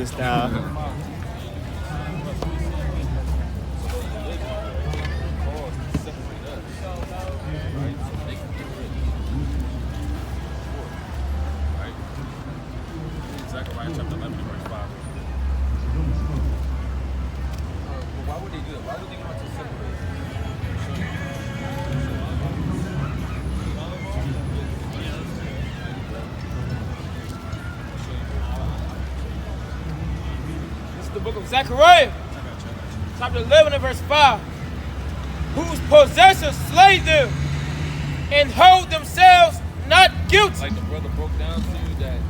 Style. Zechariah chapter 11 verse 5. Why would they do that? Why would they want to separate? This is the book of Zechariah, chapter 11 and verse 5. Whose possessors slay them and hold themselves not guilty. Like the brother broke down to you that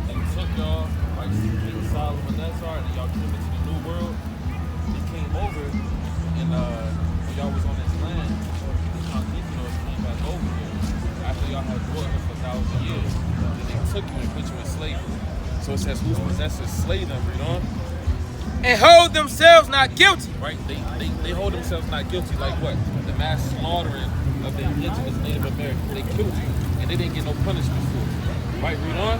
they took y'all, like King Solomon and Nazar, and y'all came into the new world. They came over, and when y'all was on this land, the conquistadors came back over here after y'all had dwelt here for 1,000 years. Then they took you and put you in slavery. So it says, whose possessors slay them, read on. And hold themselves not guilty. Right? They hold themselves not guilty, like what? The mass slaughtering of the indigenous Native Americans. They killed you, and they didn't get no punishment for it. Right? Read on.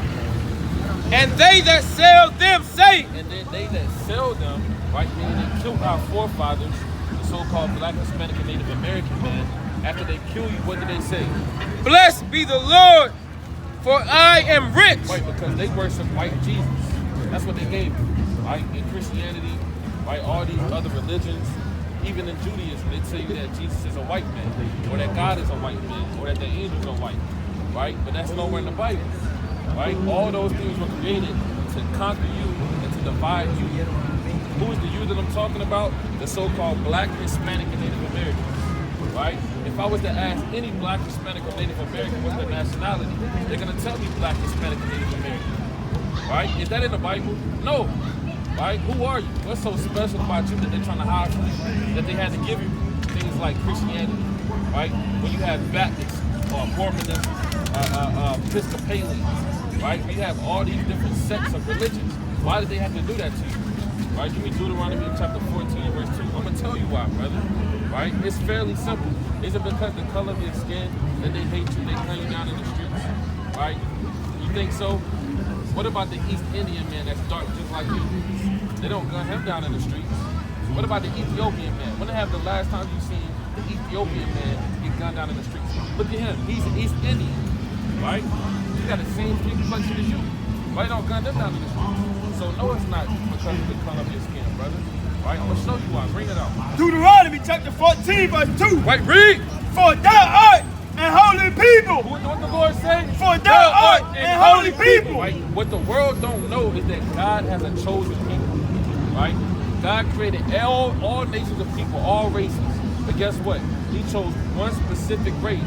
And they that sell them say. And then they that sell them, right, meaning they killed our forefathers, the so-called Black, Hispanic, and Native American man. After they kill you, what do they say? Blessed be the Lord, for I am rich. Right, because they worship white Jesus. That's what they gave them. Right? In Christianity, right, all these other religions, even in Judaism, they tell you that Jesus is a white man, or that God is a white man, or that the angels are white. Right? But that's nowhere in the Bible. Right? All those things were created to conquer you and to divide you. Who is the you that I'm talking about? The so-called Black, Hispanic, and Native Americans. Right? If I was to ask any Black, Hispanic, or Native American what's their nationality, they're going to tell me Black, Hispanic, and Native American. Right? Is that in the Bible? No. Right? Who are you? What's so special about you that they're trying to hide from you? That they had to give you things like Christianity. Right? When you have Baptists, or Mormonism, Episcopalians. Right? We have all these different sects of religions. Why did they have to do that to you? Right? Give me Deuteronomy chapter 14 verse 2. I'm going to tell you why, brother. Right? It's fairly simple. Is it because the color of your skin that they hate you, they gun you down in the streets? Right? You think so? What about the East Indian man that's dark just like you? They don't gun him down in the streets. What about the Ethiopian man? When have the last time you seen the Ethiopian man get gunned down in the streets? Look at him. He's an East Indian. Right? He got the same skin complexion as you. Why don't gun them down in the streets? So no, it's not because of the color of your skin, brother. Right? I'm gonna show you why. Bring it out. Deuteronomy chapter 14 verse 2. Right, read. For thou art an holy people. What the Lord say? For thou art an holy people. Right? What the world don't know is that God has a chosen people. Right? God created all nations of people, all races. But guess what? He chose one specific race,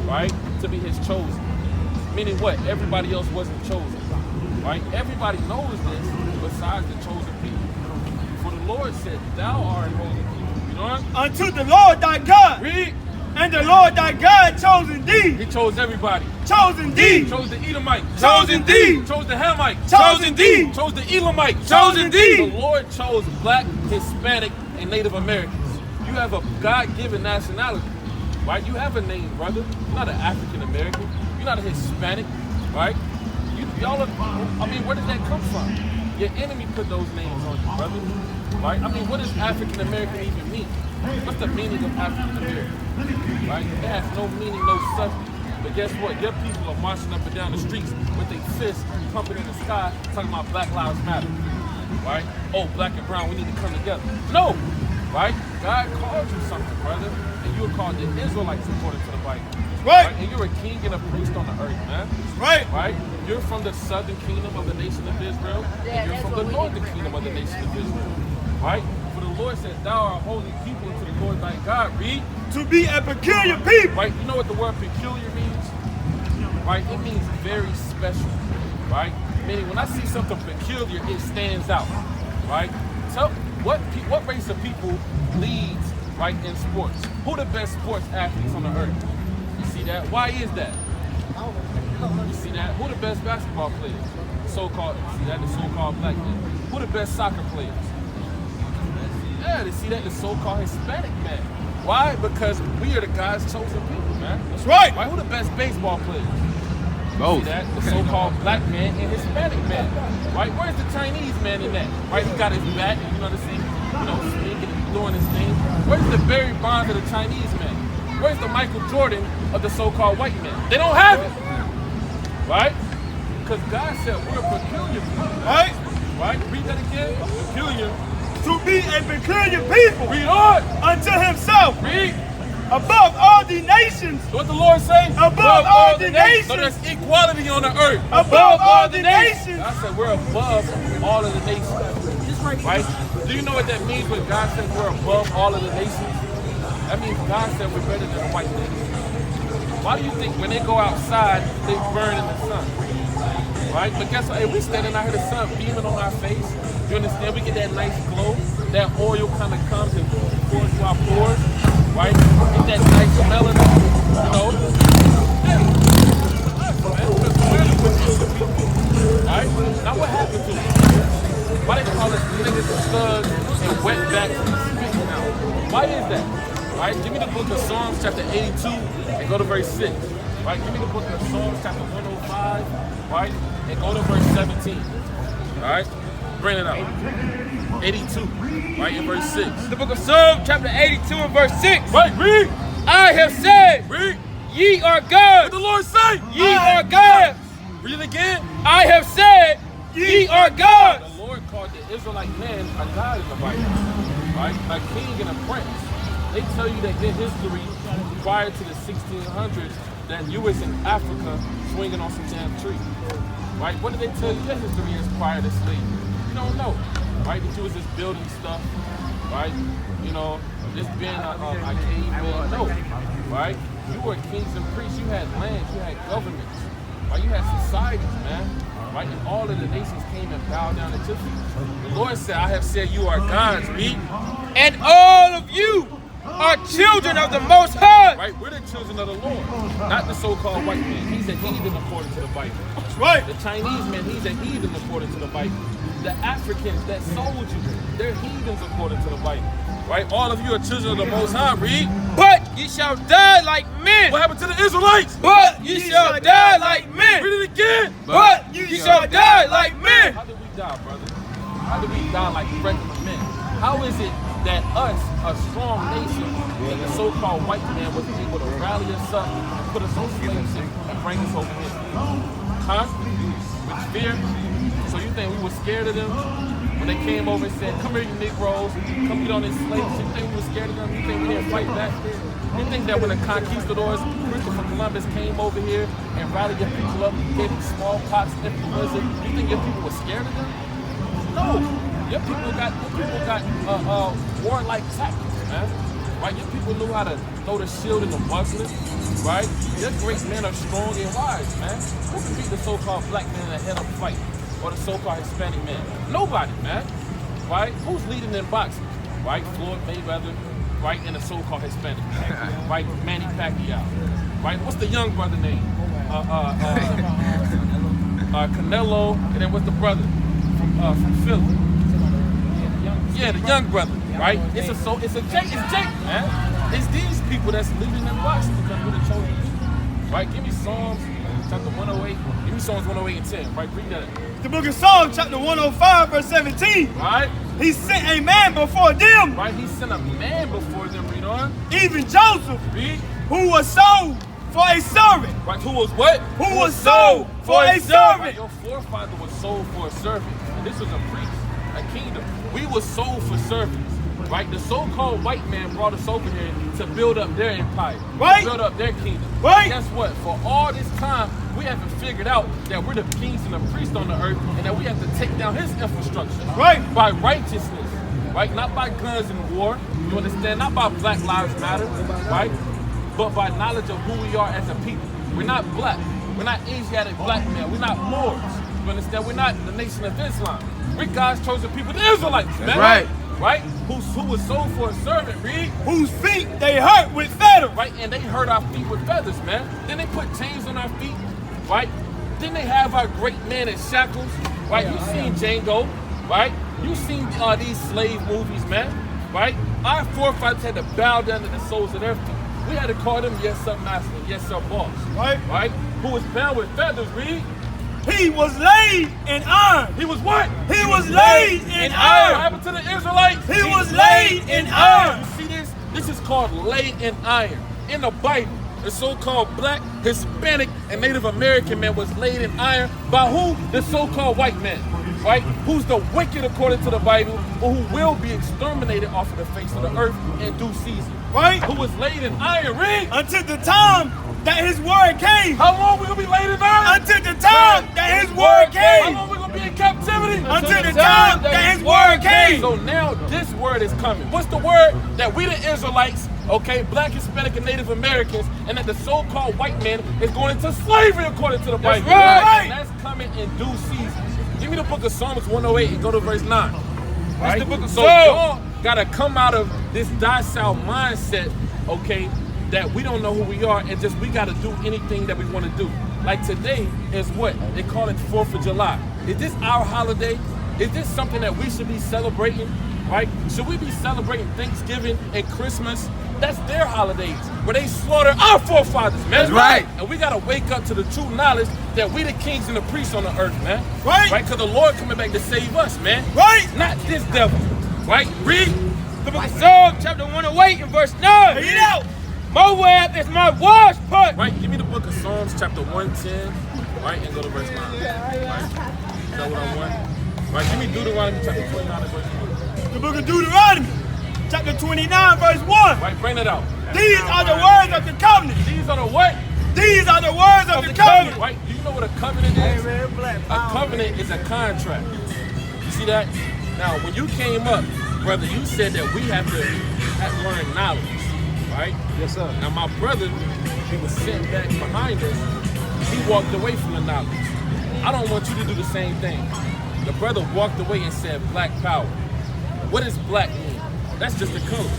right, to be his chosen. Meaning what? Everybody else wasn't chosen. Right? Everybody knows this besides the chosen people. For the Lord said, thou art an holy people. You know what? Unto the Lord thy God. Read. And the Lord thy God chosen thee. He chose everybody. Chosen thee. Chose the Edomite. Chosen thee. Chose the Hamite. Chosen thee. Chose the Elamite. Chosen thee. The Lord chose Black, Hispanic, and Native Americans. You have a God-given nationality, right? You have a name, brother. You're not an African American. You're not a Hispanic, right? Y'all are, I mean, where did that come from? Your enemy put those names on you, brother. Right? I mean, what does African American even mean? What's the meaning of African American? Right? It has no meaning, no substance. But guess what? Your people are marching up and down the streets with their fists pumping in the sky, talking about Black Lives Matter. Right? Oh, black and brown, we need to come together. No! Right? God called you something, brother. And you were called the Israelites according to the Bible. Right. And you're a king and a priest on the earth, man. Right. Right? You're from the southern kingdom of the nation of Israel. And you're from the northern kingdom of the nation of Israel. Right? For the Lord said, thou art a holy people to the Lord thy God. Read. To be a peculiar people. Right? You know what the word peculiar means? Right? It means very special. Right? Meaning when I see something peculiar, it stands out. Right? So what race of people leads, right, in sports? Who the best sports athletes on the earth? You see that? Why is that? You see that? Who the best basketball players? So-called, see that? The so-called black men. Who the best soccer players? Yeah, they see that? The so-called Hispanic man. Why? Because we are the God's chosen people, man. That's right. Who the best baseball players? See that? The so-called black man and Hispanic man. Right? Where's the Chinese man in that? Right? He got his back, you know what I'm saying? You know, sneaking and doing his thing. Where's the Barry Bonds of the Chinese man? Where's the Michael Jordan of the so-called white man? They don't have it. Right? Because God said we're a peculiar people. Right? Right? Read that again. Peculiar. To be a peculiar people. Read on. Unto himself. Read. Above all the nations. What the Lord say? Above all the nations. So there's equality on the earth. Above all the nations. I said we're above all of the nations. Right? Do you know what that means when God says we're above all of the nations? That means God said we're better than the white man. Why do you think when they go outside, they burn in the sun? Right? But guess what? Hey, we standing out here, the sun beaming on our face. You understand? We get that nice glow. That oil kind of comes and pours to our pores. Right? Get that nice melanin. You know? Hey. Right? Now what happened to them? Why they call us niggas and thugs and wetbacks and spitting out? Why is that? Right? Give me the book of Psalms chapter 82 and go to verse 6. Right? Give me the book of Psalms chapter 105, right? And go to verse 17. Alright? Bring it out. 82, right? In verse 6. The book of Psalms, chapter 82 and verse 6. Right, read! I have said, Read! ye are What gods. the Lord say? Ye are gods. Read it again. I have said, ye are gods. The Lord called the Israelite man a god in the Bible. Right? A king and a prince. They tell you that their history prior to the 1600s that you was in Africa swinging on some damn tree. Right? What did they tell you their history is prior to slavery? You don't know. Right? That you was just building stuff. Right? You know, just being a caveman. No. Right? You were kings and priests. You had lands. You had governments. Right? You had societies, man. Right? And all of the nations came and bowed down at your feet. The Lord said, I have said you are gods, read. And all of you are children of the Most High. Right? We're the children of the Lord. Not the so-called white man. He's a heathen according to the Bible. That's right. The Chinese man, he's a heathen according to the Bible. The Africans that sold you, they're heathens according to the Bible. Right? All of you are children of the Most High, read. But ye shall die like men. What happened to the Israelites? But ye shall die like men. Read it again. But ye shall die like men. How did we die, brother? How did we die like regular men? How is it that us, a strong nation, and the so-called white man was able to rally us up and put us on slave ship and bring us over here? Huh? With fear? So you think we were scared of them? When they came over and said, come here, you Negroes, come get on this slave ship, you think we were scared of them? You think we didn't fight back? You think that when the conquistadors, Christopher Columbus, came over here and rallied your people up, gave them smallpox, influenza, you think your people were scared of them? No. Your people got warlike tactics, man. Right? Your people knew how to throw the shield in the muslin, right? Your great men are strong and wise, man. Who can beat the so-called black man in a head-up fight? Or the so-called Hispanic man? Nobody, man. Right? Who's leading in boxing? Right? Floyd Mayweather, right? And the so-called Hispanic man. Right? Manny Pacquiao. Right? What's the young brother name? Canelo, and then what's the brother from Philly? Yeah, the young brother, right? It's Jake, man. It's these people that's leading in boxing because we're the chosen people. Right? Give me Psalms chapter 108. Give me Psalms 108 and 10. Right? Read that. The book of Psalms, chapter 105, verse 17. Right? He sent a man before them. Right? He sent a man before them. Read on. Even Joseph, Read. who was sold for a servant. Right? Who was what? Who was sold for a Right? servant. Your forefather was sold for a servant. And this was a priest, a kingdom. We were sold for servants. Right? The so-called white man brought us over here to build up their empire. Right. To build up their kingdom. Right. Guess what? For all this time, we haven't figured out that we're the kings and the priests on the earth and that we have to take down his infrastructure. Right. By righteousness. Right? Not by guns and war. You understand? Not by Black Lives Matter. Right? But by knowledge of who we are as a people. We're not black. We're not Asiatic black men. We're not Moors. You understand? We're not the Nation of Islam. We're God's chosen people, the Israelites, man. Right. Right? Who was sold for a servant, read. Whose feet they hurt with fetters. Right? And they hurt our feet with feathers, man. Then they put chains on our feet, right? Then they have our great man in shackles, right? You seen Django, right? You seen these slave movies, man, right? Our forefathers had to bow down to the soles of their feet. We had to call them yes sir master, yes sir boss, Right. right? who was bound with feathers, read. He was laid in iron. He was what? He was laid in What iron. happened to the Israelites? He was laid in iron. You see this? This is called laid in iron. In the Bible, the so-called black, Hispanic, and Native American man was laid in iron by who? The so-called white man, right? Who's the wicked according to the Bible, or who will be exterminated off of the face of the earth in due season. Right? Who was laid in iron, read. Until the time that his word came. How long we gonna be laid in iron? Until the time that his word How came. long we gonna be in captivity? Until the time that his word came. So now this word is coming. What's the word? That we the Israelites, okay, black, Hispanic, and Native Americans, and that the so-called white man is going into slavery according to the Bible. right. And that's coming in due season. Give me the book of Psalms 108 and go to verse 9. Right? the book of So Psalms. y'all gotta come out of this docile mindset, okay, that we don't know who we are and just we gotta do anything that we wanna do. Like today is what? They call it 4th of July. Is this our holiday? Is this something that we should be celebrating, right? Should we be celebrating Thanksgiving and Christmas? That's their holidays, where they slaughter our forefathers, man. That's right. And we gotta wake up to the true knowledge that we the kings and the priests on the earth, man. Right. Right? Because the Lord coming back to save us, man. Right. Not this devil. Right? Read. The book of Psalms, chapter 108 and verse 9. Read it out. Moab is my wash pot. Right? Give me the book of Psalms, chapter 110, right? And go to verse 9. Right? Is that what I want? Right? Give me Deuteronomy, chapter 29 and verse 1. The book of Deuteronomy, chapter 29, verse 1. Right? Bring it out. These are the words of the covenant. These are the what? These are the words of the covenant. Right? Do you know what a covenant is? A covenant is a contract. You see that? Now, when you came up, brother, you said that we have to learn knowledge, right? Yes, sir. Now, my brother, he was sitting back behind us. He walked away from the knowledge. I don't want you to do the same thing. The brother walked away and said black power. What does black mean? That's just a color.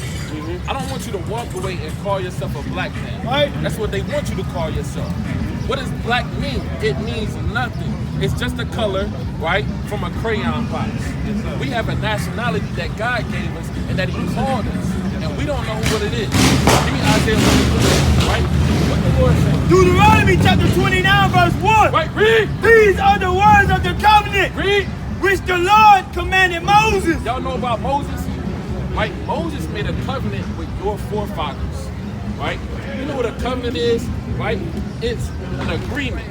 I don't want you to walk away and call yourself a black man. Right. That's what they want you to call yourself. What does black mean? It means nothing. It's just a color, right, from a crayon box. We have a nationality that God gave us and that He called us, and we don't know what it is. Give me Isaiah 1, right? What the Lord say? Deuteronomy chapter 29, verse 1. Right, read. These are the words of the covenant Read. which the Lord commanded Moses. Y'all know about Moses? Right? Moses made a covenant with your forefathers. Right? You know what a covenant is? Right? It's an agreement.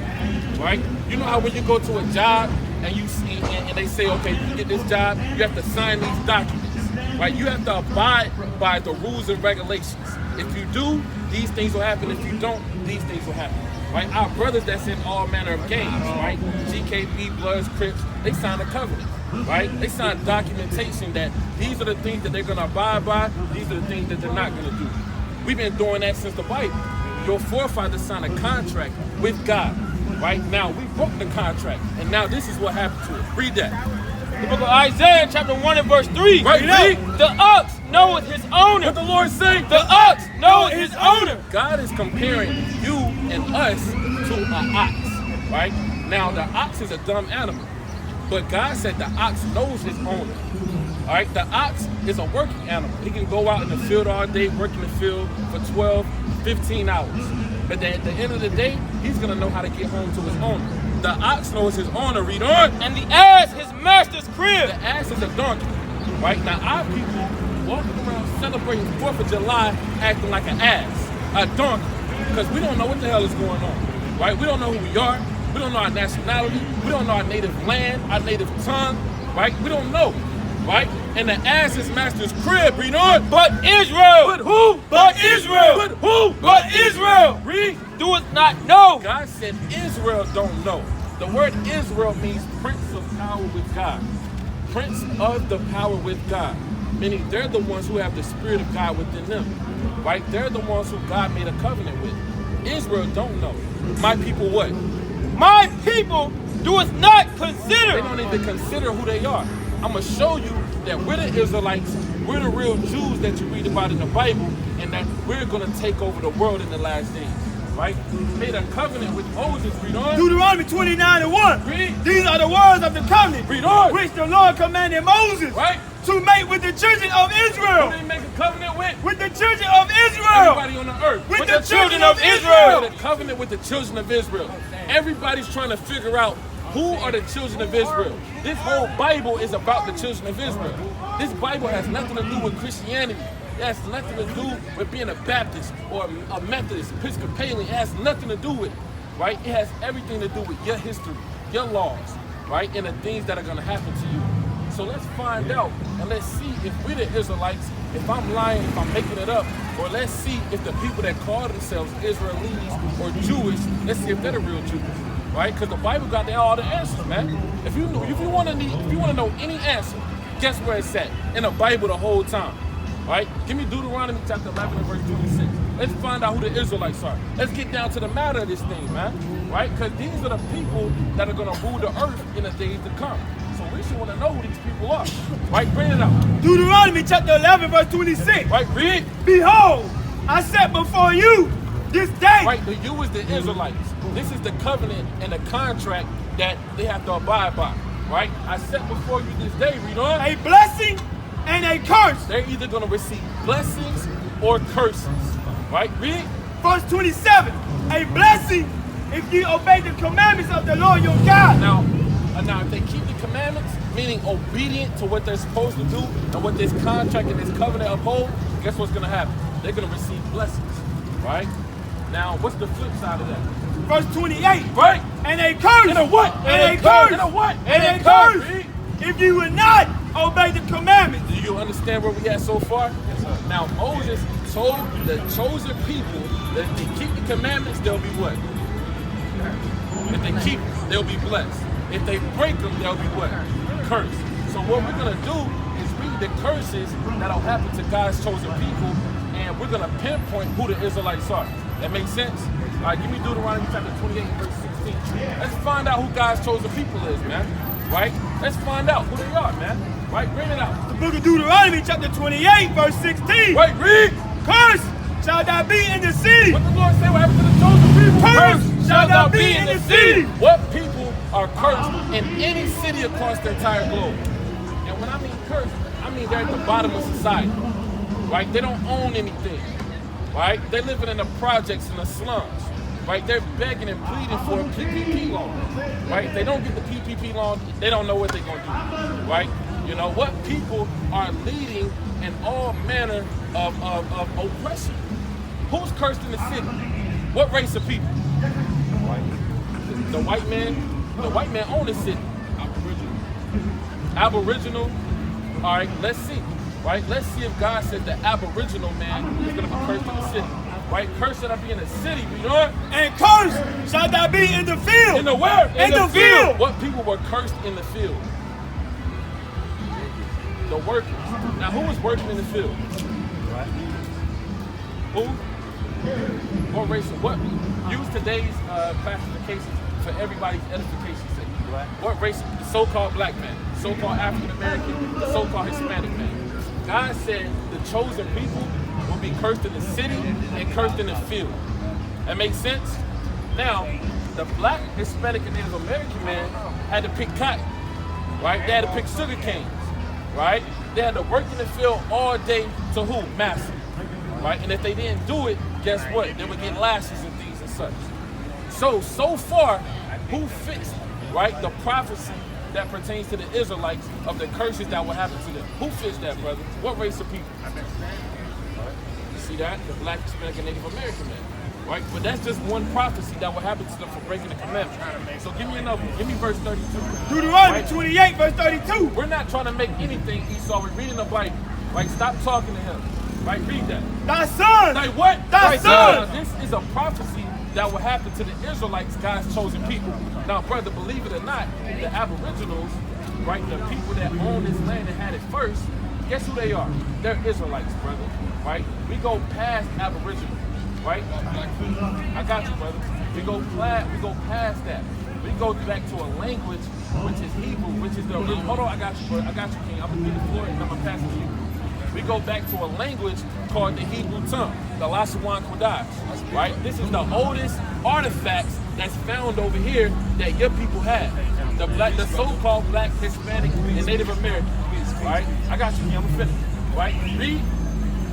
Right? You know how when you go to a job and you see and they say, okay, you get this job, you have to sign these documents. Right? You have to abide by the rules and regulations. If you do, these things will happen. If you don't, these things will happen. Right? Our brothers that's in all manner of games, right? GKB, Bloods, Crips, they signed a covenant. Right? They signed documentation that these are the things that they're gonna abide by, these are the things that they're not gonna do. We've been doing that since the Bible. Your forefathers signed a contract with God. Right? Now we broke the contract, and now this is what happened to us. Read that. The book of Isaiah, chapter 1 and verse 3. Right, read. The ox knoweth his owner. What the Lord say? The ox knoweth his owner. God is comparing you and us to an ox, right? Now, the ox is a dumb animal, but God said the ox knows his owner, all right? The ox is a working animal. He can go out in the field all day, work in the field for 12, 15 hours. But then at the end of the day, he's going to know how to get home to his owner. The ox knows his owner. Read on. And the ass his master's crib. The ass is a donkey, right? Now, our people walking around celebrating 4th of July acting like an ass, a donkey, because we don't know what the hell is going on, right? We don't know who we are. We don't know our nationality. We don't know our native land, our native tongue, right? We don't know, right? And the ass is master's crib. Read on. But Israel. But who? But Israel. But who? But Israel. Read. Doeth not know. God said Israel don't know. The word Israel means prince of power with God. Prince of the power with God. Meaning they're the ones who have the Spirit of God within them. Right? They're the ones who God made a covenant with. Israel don't know. My people what? My people doeth not They consider. don't even consider who they are. I'm going to show you that we're the Israelites. We're the real Jews that you read about in the Bible, and that we're going to take over the world in the last days. Right? Made a covenant with Moses. Read on. Deuteronomy 29 and 1. Read. These are the words of the covenant Read on. which the Lord commanded Moses. Right? to make with the children of Who Israel. they make a covenant with? With the children of Israel. Everybody on the earth. With the children of Israel. Made a covenant with the children of Israel. Everybody's trying to figure out who are the children of Israel. This whole Bible is about the children of Israel. This Bible has nothing to do with Christianity. It has nothing to do with being a Baptist or a Methodist, Episcopalian. It has nothing to do with it, right? It has everything to do with your history, your laws, right? And the things that are going to happen to you. So let's find out and let's see if we're the Israelites, if I'm lying, if I'm making it up, or let's see if the people that call themselves Israelis or Jewish, let's see if they're the real Jews, right? Because the Bible got all the answers, man. If you want to know any answer, guess where it's at? In the Bible the whole time, right? Give me Deuteronomy chapter 11 and verse 26. Let's find out who the Israelites are. Let's get down to the matter of this thing, man, right? Because these are the people that are going to rule the earth in the days to come. So we should want to know who these people are, right? Bring it out. Deuteronomy chapter 11 verse 26. Right, read. Behold, I set before you this day. Right, the you is the Israelites. This is the covenant and the contract that they have to abide by, right? I set before you this day, read on. A blessing and a curse. They're either going to receive blessings or curses, right? Read. Verse 27. A blessing if you obey the commandments of the Lord your God. Now, if they keep the commandments, meaning obedient to what they're supposed to do and what this contract and this covenant uphold, guess what's going to happen? They're going to receive blessings, right? Now, what's the flip side of that? Verse 28. Right? And a curse. And a what? And a curse. And a what? And a curse. If you will not obey the commandments. Do you understand where we at so far? Yes, sir. Now, Moses told the chosen people that if they keep the commandments, they'll be what? If they keep them, they'll be blessed. If they break them, they'll be what? Cursed. So what we're going to do is read the curses that'll happen to God's chosen people, and we're going to pinpoint who the Israelites are. That makes sense? All right, give me Deuteronomy chapter 28, verse 16. Let's find out who God's chosen people is, man. Right? Let's find out who they are, man. Right? Bring it out. The book of Deuteronomy chapter 28, verse 16. Wait, read. Curse shall thou be in the city. What the Lord say? What happened to the chosen people? Curse shall thou be in the city. What people are cursed in any city across the entire globe? And when I mean cursed, I mean they're at the bottom of society, right? They don't own anything, right? They're living in the projects in the slums, right? They're begging and pleading for a PPP loan, right? If they don't get the PPP loan, they don't know what they're going to do, right? You know, what people are leading in all manner of oppression. Who's cursed in the city? What race of people? The white man. The white man owns the city. Aboriginal. All right, let's see. Right, let's see if God said the Aboriginal man is going to be cursed in the city. Right, cursed shall be in the city, you know? And cursed shall thou be in the field. In the where? In the field. What people were cursed in the field? The workers. Now, who was working in the field? Who? What race? What? Use today's classifications for everybody's edification's sake. What race? The so-called black man, so-called African American, the so-called Hispanic man. God said the chosen people will be cursed in the city and cursed in the field. That makes sense? Now, the black, Hispanic, and Native American man had to pick cotton, right? They had to pick sugar canes, right? They had to work in the field all day to who? Massa, right? And if they didn't do it, guess what? They would get lashes and things and such. So far, who fits, right, the prophecy that pertains to the Israelites of the curses that will happen to them? Who fits that, brother? What race of people? You see that? The black, Hispanic, and Native American man, right? But that's just one prophecy that will happen to them for breaking the commandments. So give me another one. Give me verse 32. Deuteronomy right? 28, verse 32. We're not trying to make anything, Esau. We're reading the Bible, right? Stop talking to him, right? Read that. Thy son. Like what? Thy son. Now, this is a prophecy that will happen to the Israelites, God's chosen people. Now, brother, believe it or not, the Aboriginals, right, the people that own this land and had it first, guess who they are? They're Israelites, brother, right? We go past Aboriginal, right? I got you, brother. We go past that. We go back to a language which is Hebrew, which is the original. Hold on, I got you, brother. I got you, King. I'm gonna give the floor and I'm gonna pass it to you. We go back to a language called the Hebrew tongue, the Lashawan Kodash, right? This is the oldest artifacts that's found over here that your people have. The so-called black, Hispanic, and Native American. Right? I got you, King. I'm gonna finish. Right? Read.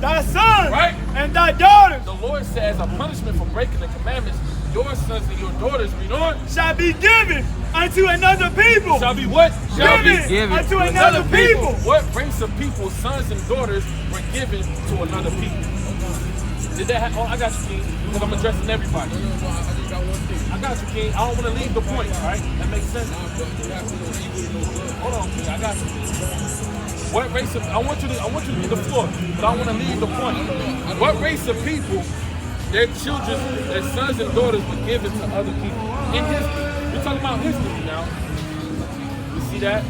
Thy sons Right. and thy daughters The Lord says, a punishment for breaking the commandments, your sons and your daughters, read on, shall be given unto another people. shall be what? Shall be given unto another people. What race of people, sons and daughters, were given to another people? Did that happen? Oh, I got you, King, because I'm addressing everybody. I just got one thing. I got you, King. I don't want to leave the point, all right? That makes sense? Hold on, King. I got you, King. What race of, I want you to leave the floor, but I want to leave the point. What race of people, their children, their sons and daughters were given to other people in history? We're talking about history now. You see that?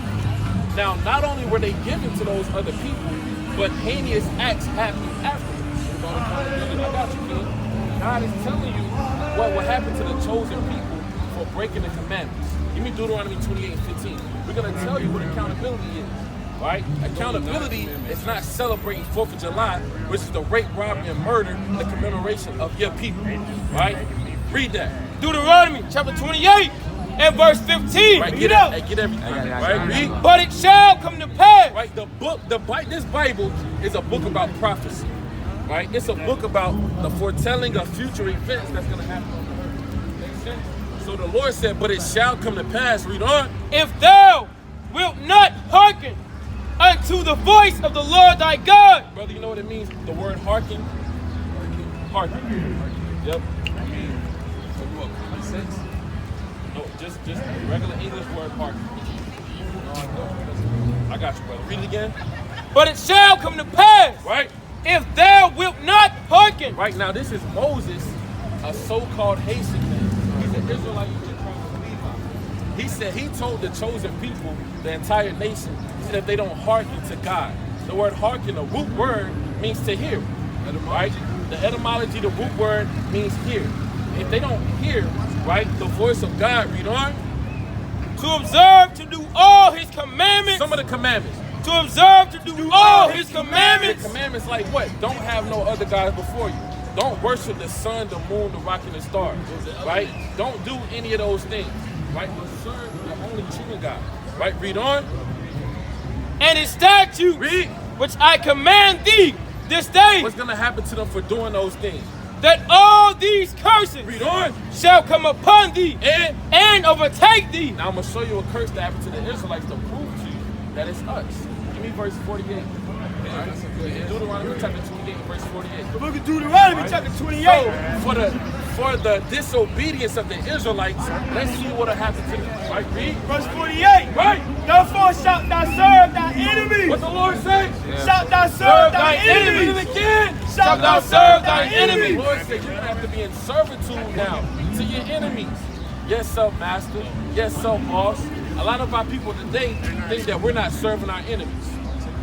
Now, not only were they given to those other people, but heinous acts happened afterwards. I got you, King. God is telling you what will happen to the chosen people for breaking the commandments. Give me Deuteronomy 28 and 15. We're going to tell you what accountability is. Right? Accountability is not celebrating 4th of July, which is the rape, robbery, and murder, the commemoration of your people. Right? Read that. Deuteronomy chapter 28 and verse 15. Right? Read up. Get everything. Right? Read. But it shall come to pass. Right? This Bible is a book about prophecy. Right? It's a book about the foretelling of future events that's going to happen. Makes sense? So the Lord said, but it shall come to pass. Read on. If thou wilt not hearken unto the voice of the Lord thy God. Brother, you know what it means? The word hearken? Hearken. Yep. So what, common sense? No, just regular English word hearken. I got you, brother. Read it again. But it shall come to pass, Right? if thou wilt not hearken. Right now, this is Moses, a so-called Haitian man. He's an Israelite who just comes from Levi. He said he told the chosen people, the entire nation, he said if they don't hearken to God. The word hearken, the root word, means to hear. Right? The etymology, the root word means hear. If they don't hear, right, the voice of God, read on. To observe to do all his commandments. Some of the commandments. To observe to do all his commandments. The commandments like what? Don't have no other gods before you. Don't worship the sun, the moon, the rock, and the stars. Right? Don't do any of those things. Right? But serve the only true God. Right? Read on. And his statutes, Read. which I command thee this day, What's going to happen to them for doing those things? that all these curses Read on. shall come upon thee And overtake thee. now I'm going to show you a curse that happened to the Israelites to prove to you that it's us. Give me verse 48. Right? Deuteronomy chapter 28, verse 48. The book of Deuteronomy chapter 28. So for the disobedience of the Israelites, let's see what will happen to them. Right? Read. Verse 48. Right. Therefore shalt thou serve thy enemies. What the Lord say? Shalt thou serve thy Read enemies. it again. Shalt thou serve thy enemies. The Lord said you're going to have to be in servitude now to your enemies. Yes, sir, master. Yes, sir, boss. A lot of our people today think that we're not serving our enemies.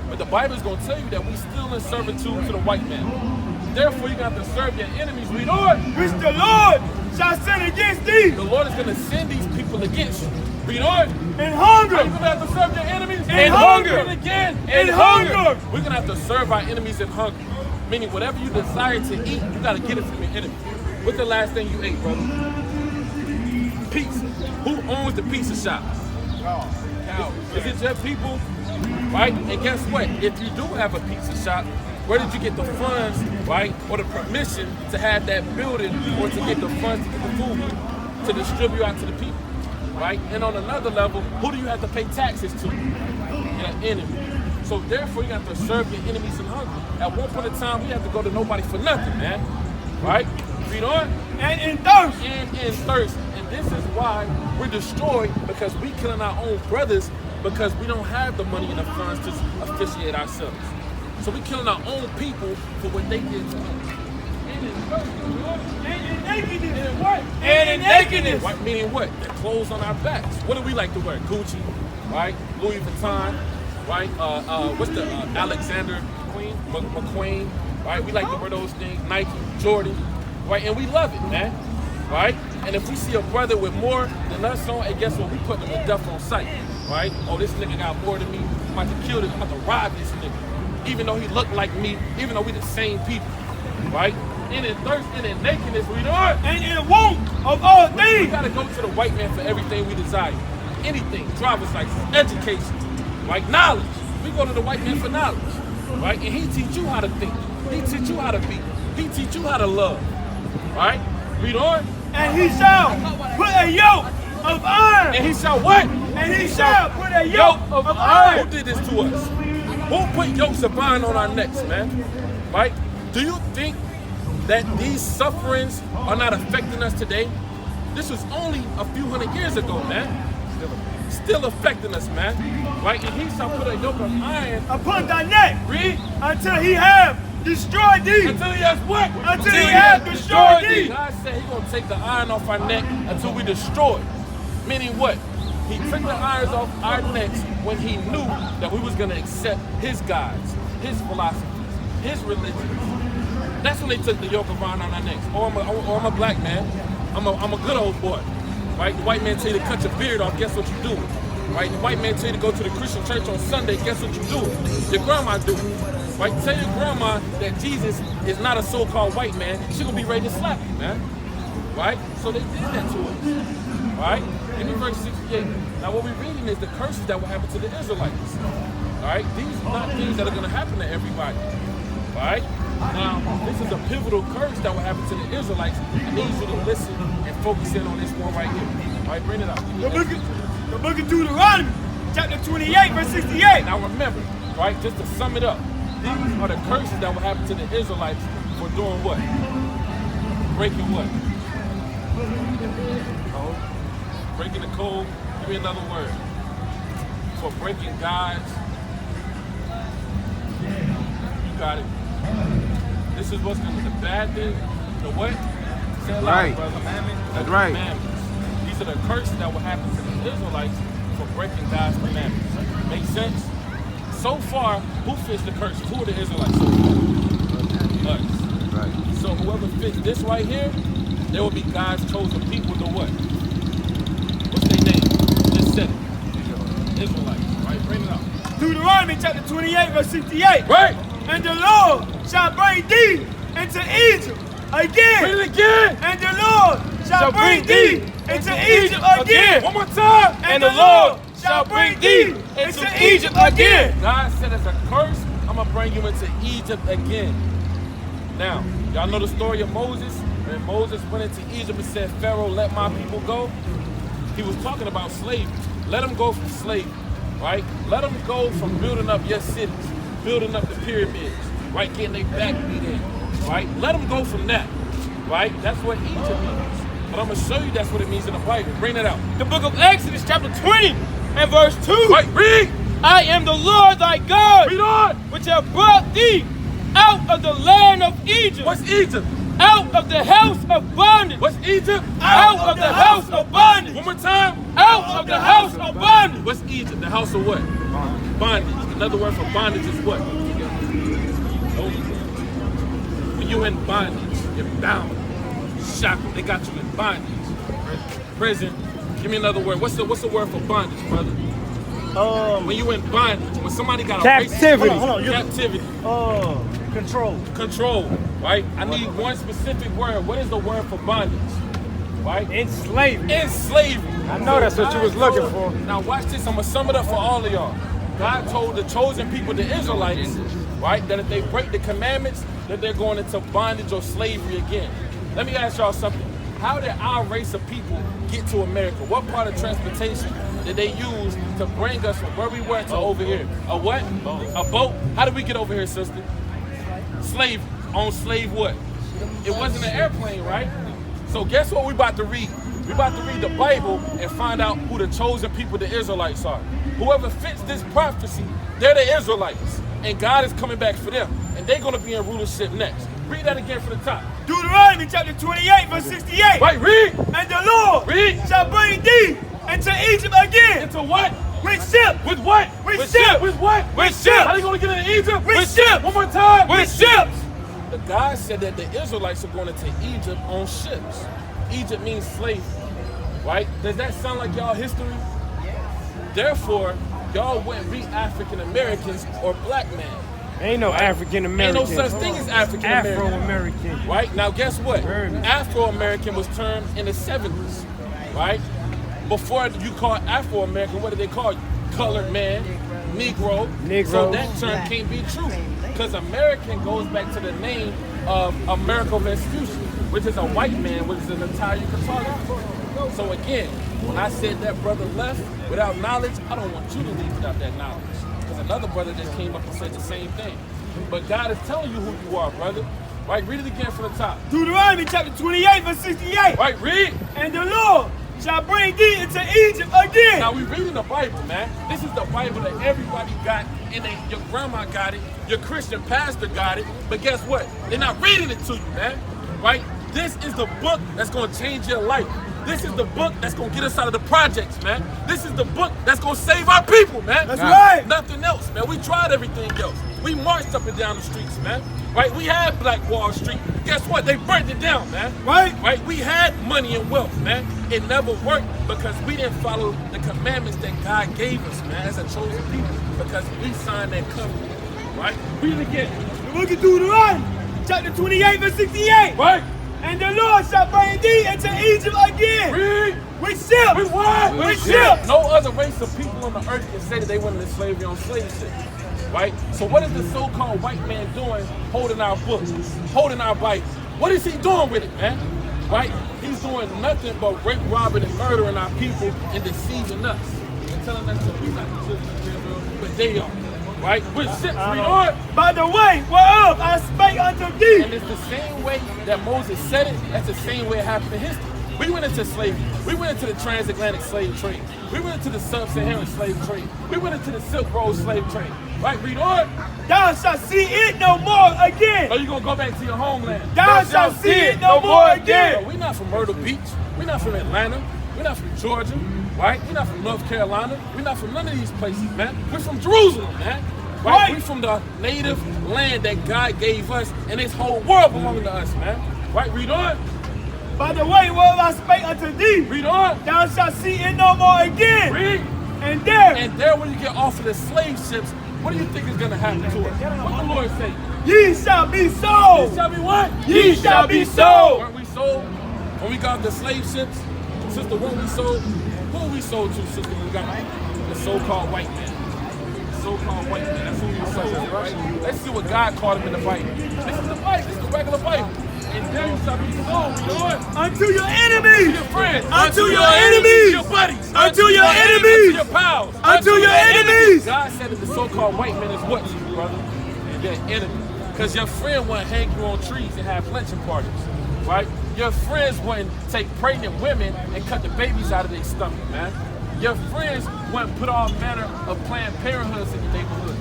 But the Bible is going to tell you that we still in servitude to the white man. Therefore, you're going to have to serve your enemies. Read on. Which the Lord shall send against thee. The Lord is going to send these people against you. Read on. In hunger. Are you going to have to serve your enemies? In hunger. And again. In hunger. We're going to have to serve our enemies in hunger. Meaning whatever you desire to eat, you got to get it from your enemy. What's the last thing you ate, brother? Pizza. Who owns the pizza shop? Is it just people? Right? And guess what? If you do have a pizza shop, where did you get the funds, right? Or the permission to have that building or to get the funds to get the food to distribute out to the people? Right? And on another level, who do you have to pay taxes to? Your enemy. So therefore, you have to serve your enemies in hunger. At one point in time, we have to go to nobody for nothing, man. Right? Read on. And in thirst. And in thirst. And this is why we're destroyed, because we killing our own brothers because we don't have the money and the funds to officiate ourselves. So we killing our own people for what they did to us. And in thirst. And in nakedness. And in what? And in nakedness. Right, meaning what? The clothes on our backs. What do we like to wear? Gucci, right? Louis Vuitton, right? What's the Alexander McQueen, right? We like to wear those things. Nike, Jordan, right? And we love it, man, right? And if we see a brother with more than us on, and guess what? We put them to death on sight, right? Oh, this nigga got more than me. I'm about to kill this. I'm about to rob this nigga. Even though he looked like me, even though we the same people, right? And in thirst and in nakedness, we do it. And in want of all We things. gotta go to the white man for everything we desire. Anything, driver's license, education, right? Knowledge. We You go to the white man for knowledge, right? And he teach you how to think. He teach you how to be. He teach you how to love, right? Read on. And he shall put a yoke of iron. And he shall what? And he shall put a yoke of iron. Who did this to us? Who put yokes of iron on our necks, man? Right? Do you think that these sufferings are not affecting us today? This was only a few hundred years ago, man. Still affecting us, man. Right? And he shall put a yoke of iron upon thy neck. Read. Until he have destroyed thee. Until he has what? Until he have destroyed thee. God said he's going to take the iron off our neck until we destroy it. Meaning what? He took the irons off our necks when he knew that we was going to accept his gods, his philosophies, his religions. That's when they took the yoke of iron on our necks. Or I'm a black man. I'm a good old boy. Right? The white man tell you to cut your beard off, guess what you do? Right? The white man tell you to go to the Christian church on Sunday, guess what you do? Your grandma do it. Right? Tell your grandma that Jesus is not a so-called white man, she gonna be ready to slap you, man. Right? So they did that to us. Right? Give me verse 68. Now what we're reading is the curses that will happen to the Israelites. Alright? These are not things that are gonna happen to everybody. Right? Now, this is a pivotal curse that will happen to the Israelites. I need you to listen and focus in on this one right here. All right, bring it out. The book of Deuteronomy, chapter 28, verse 68. Now remember, right, just to sum it up, these are the curses that will happen to the Israelites for doing what? Breaking what? Breaking the code. Give me another word. For breaking God's. You got it. This is what's going to be the bad thing. The what? Say it loud, brother. That's right. Commandments. These are the curses that will happen to the Israelites for breaking God's commandments. Make sense? So far, who fits the curses? Who are the Israelites? Us. Right. So whoever fits this right here, there will be God's chosen people to what? What's their name? Just said it. Israelites. Right? Bring it out. Deuteronomy chapter 28, verse 68. Right. And the Lord shall bring thee into Egypt again. Bring it again. And the Lord shall bring thee into Egypt again. One more time. And the Lord shall bring thee into Egypt again. God said as a curse, I'm going to bring you into Egypt again. Now, y'all know the story of Moses? When Moses went into Egypt and said, Pharaoh, let my people go. He was talking about slavery. Let them go from slavery, right? Let them go from building up your cities, building up the pyramids, right? Getting their back beat in, right? Let them go from that, right? That's what Egypt means. But I'm going to show you that's what it means in the Bible. Bring it out. The book of Exodus, chapter 20, and verse 2. Right, read. I am the Lord thy God, Read on. which have brought thee out of the land of Egypt. What's Egypt? Out of the house of bondage. What's Egypt? Out of the house of bondage. One more time. Out of the house of bondage. What's Egypt? The house of what? Bondage. Another word for bondage is what? When you're in bondage, you're bound, shackled. They got you in bondage. Prison. Give me another word. What's the word for bondage, brother? When you in bondage, when somebody got a Captivity. Hold on, captivity. Control. Control, right? I need one specific word. What is the word for bondage? Right? Enslavement. Enslavement. I know that's what you was looking for. Now watch this. I'm gonna sum it up for all of y'all. God told the chosen people, the Israelites, right, that if they break the commandments, that they're going into bondage or slavery again. Let me ask y'all something. How did our race of people get to America? What part of transportation did they use to bring us from where we were to over here? A what? A boat? How did we get over here, sister? Slave. On slave what? It wasn't an airplane, right? So guess what we about to read? We about to read the Bible and find out who the chosen people, the Israelites, are. Whoever fits this prophecy, they're the Israelites. And God is coming back for them. And they're going to be in rulership next. Read that again from the top. Deuteronomy chapter 28, verse 68. Right, read. And the Lord Read. shall bring thee into Egypt again. Into what? With ships. With what? With ships. With what? With ships. How they going to get into Egypt? With ships. One more time. With ships. The God said that the Israelites are going into Egypt on ships. Egypt means slavery, right? Does that sound like y'all history? Therefore, y'all wouldn't be African Americans or black men. Ain't no African American. Ain't no such thing as African American. Afro-American. Right? Now guess what? Afro-American was termed in the 70s, right? Before you call Afro-American, what did they call you? Colored man, Negro. So that term can't be true. Because American goes back to the name of Americo Vespucci, which is a white man, which is an Italian cartographer. So again, when I said that brother left without knowledge, I don't want you to leave without that knowledge. Because another brother just came up and said the same thing. But God is telling you who you are, brother. Right, read it again from the top. Deuteronomy chapter 28, verse 68. Right, read. And the Lord shall bring thee into Egypt again. Now we reading the Bible, man. This is the Bible that everybody got, and your grandma got it, your Christian pastor got it. But guess what? They're not reading it to you, man. Right? This is the book that's gonna change your life. This is the book that's gonna get us out of the projects, man. This is the book that's gonna save our people, man. That's right. Nothing else, man. We tried everything else. We marched up and down the streets, man. Right? We had Black Wall Street. Guess what? They burnt it down, man. Right? We had money and wealth, man. It never worked because we didn't follow the commandments that God gave us, man, as a chosen people, because we signed that covenant. Right? Read it again. The book of Deuteronomy, chapter 28, verse 68. Right? And the Lord shall bring thee into Egypt again. Read. With ships. With what? With ships. No other race of people on the earth can say that they went into slavery on slave ships. Right? So what is the so-called white man doing holding our books, holding our Bible? What is he doing with it, man? Right? He's doing nothing but rape, robbing, and murdering our people and deceiving us. And telling us that we're not the children of Israel, but they are. Right? With ships, we are. By the way whereof I spake unto thee. And it's the same way that Moses said it, that's the same way it happened in history. We went into slavery. We went into the transatlantic slave trade. We went into the sub-Saharan slave trade. We went into the Silk Road slave trade. Right, read on. Thou shalt see it no more again. Or you gonna go back to your homeland. Thou shalt see it no more again. We're not from Myrtle Beach. We're not from Atlanta. We're not from Georgia. Right? We're not from North Carolina. We're not from none of these places, man. We're from Jerusalem, man. Right? We're from the native land that God gave us, and this whole world belongs to us, man. Right? Read on. By the way whereof I spake unto thee. Read on. Thou shalt see it no more again. Read. And there when you get off of the slave ships, what do you think is going to happen to us? What the Lord say? Ye shall be sold. Ye shall be what? Ye shall be sold. Weren't we sold when we got the slave ships? Sister, weren't we sold? Who we sold to, sister, when we got the so-called white man? The so-called white man. That's who we were sold to, right? Let's see what God called him in the Bible. This is the Bible. This is the regular Bible. And there you shall be sold, Lord. Unto your enemies. Your friends. Unto your enemies. Your buddies. Unto your enemies. Unto your pals. Unto your enemies. God said that the so-called white man is what, brother? Your enemy. Because your friend wouldn't hang you on trees and have lynching parties, right? Your friends wouldn't take pregnant women and cut the babies out of their stomach, man. Your friends wouldn't put all manner of Planned Parenthoods in your neighborhood,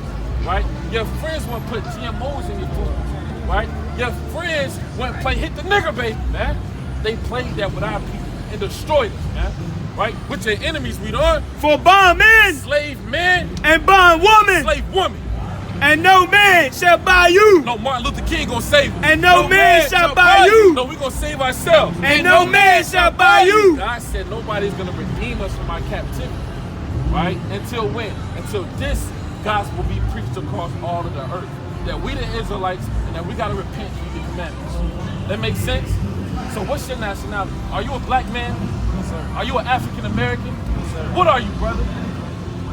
right? Your friends wouldn't put GMOs in your food, right? Your friends wouldn't hit the nigger baby, man. They played that with our people and destroyed us, man. Right? With your enemies, read on. For bond men. Slave men. And bond woman. Slave woman. And no man shall buy you. No, Martin Luther King gonna save us. And no man shall buy you. No, we gonna save ourselves. And no man shall buy you. God said nobody's gonna redeem us from our captivity. Right? Until when? Until this gospel be preached across all of the earth. That we the Israelites and that we gotta repent and keep the commandments. That makes sense? So what's your nationality? Are you a black man? Yes, sir. Are you an African American? Yes, sir. What are you, brother?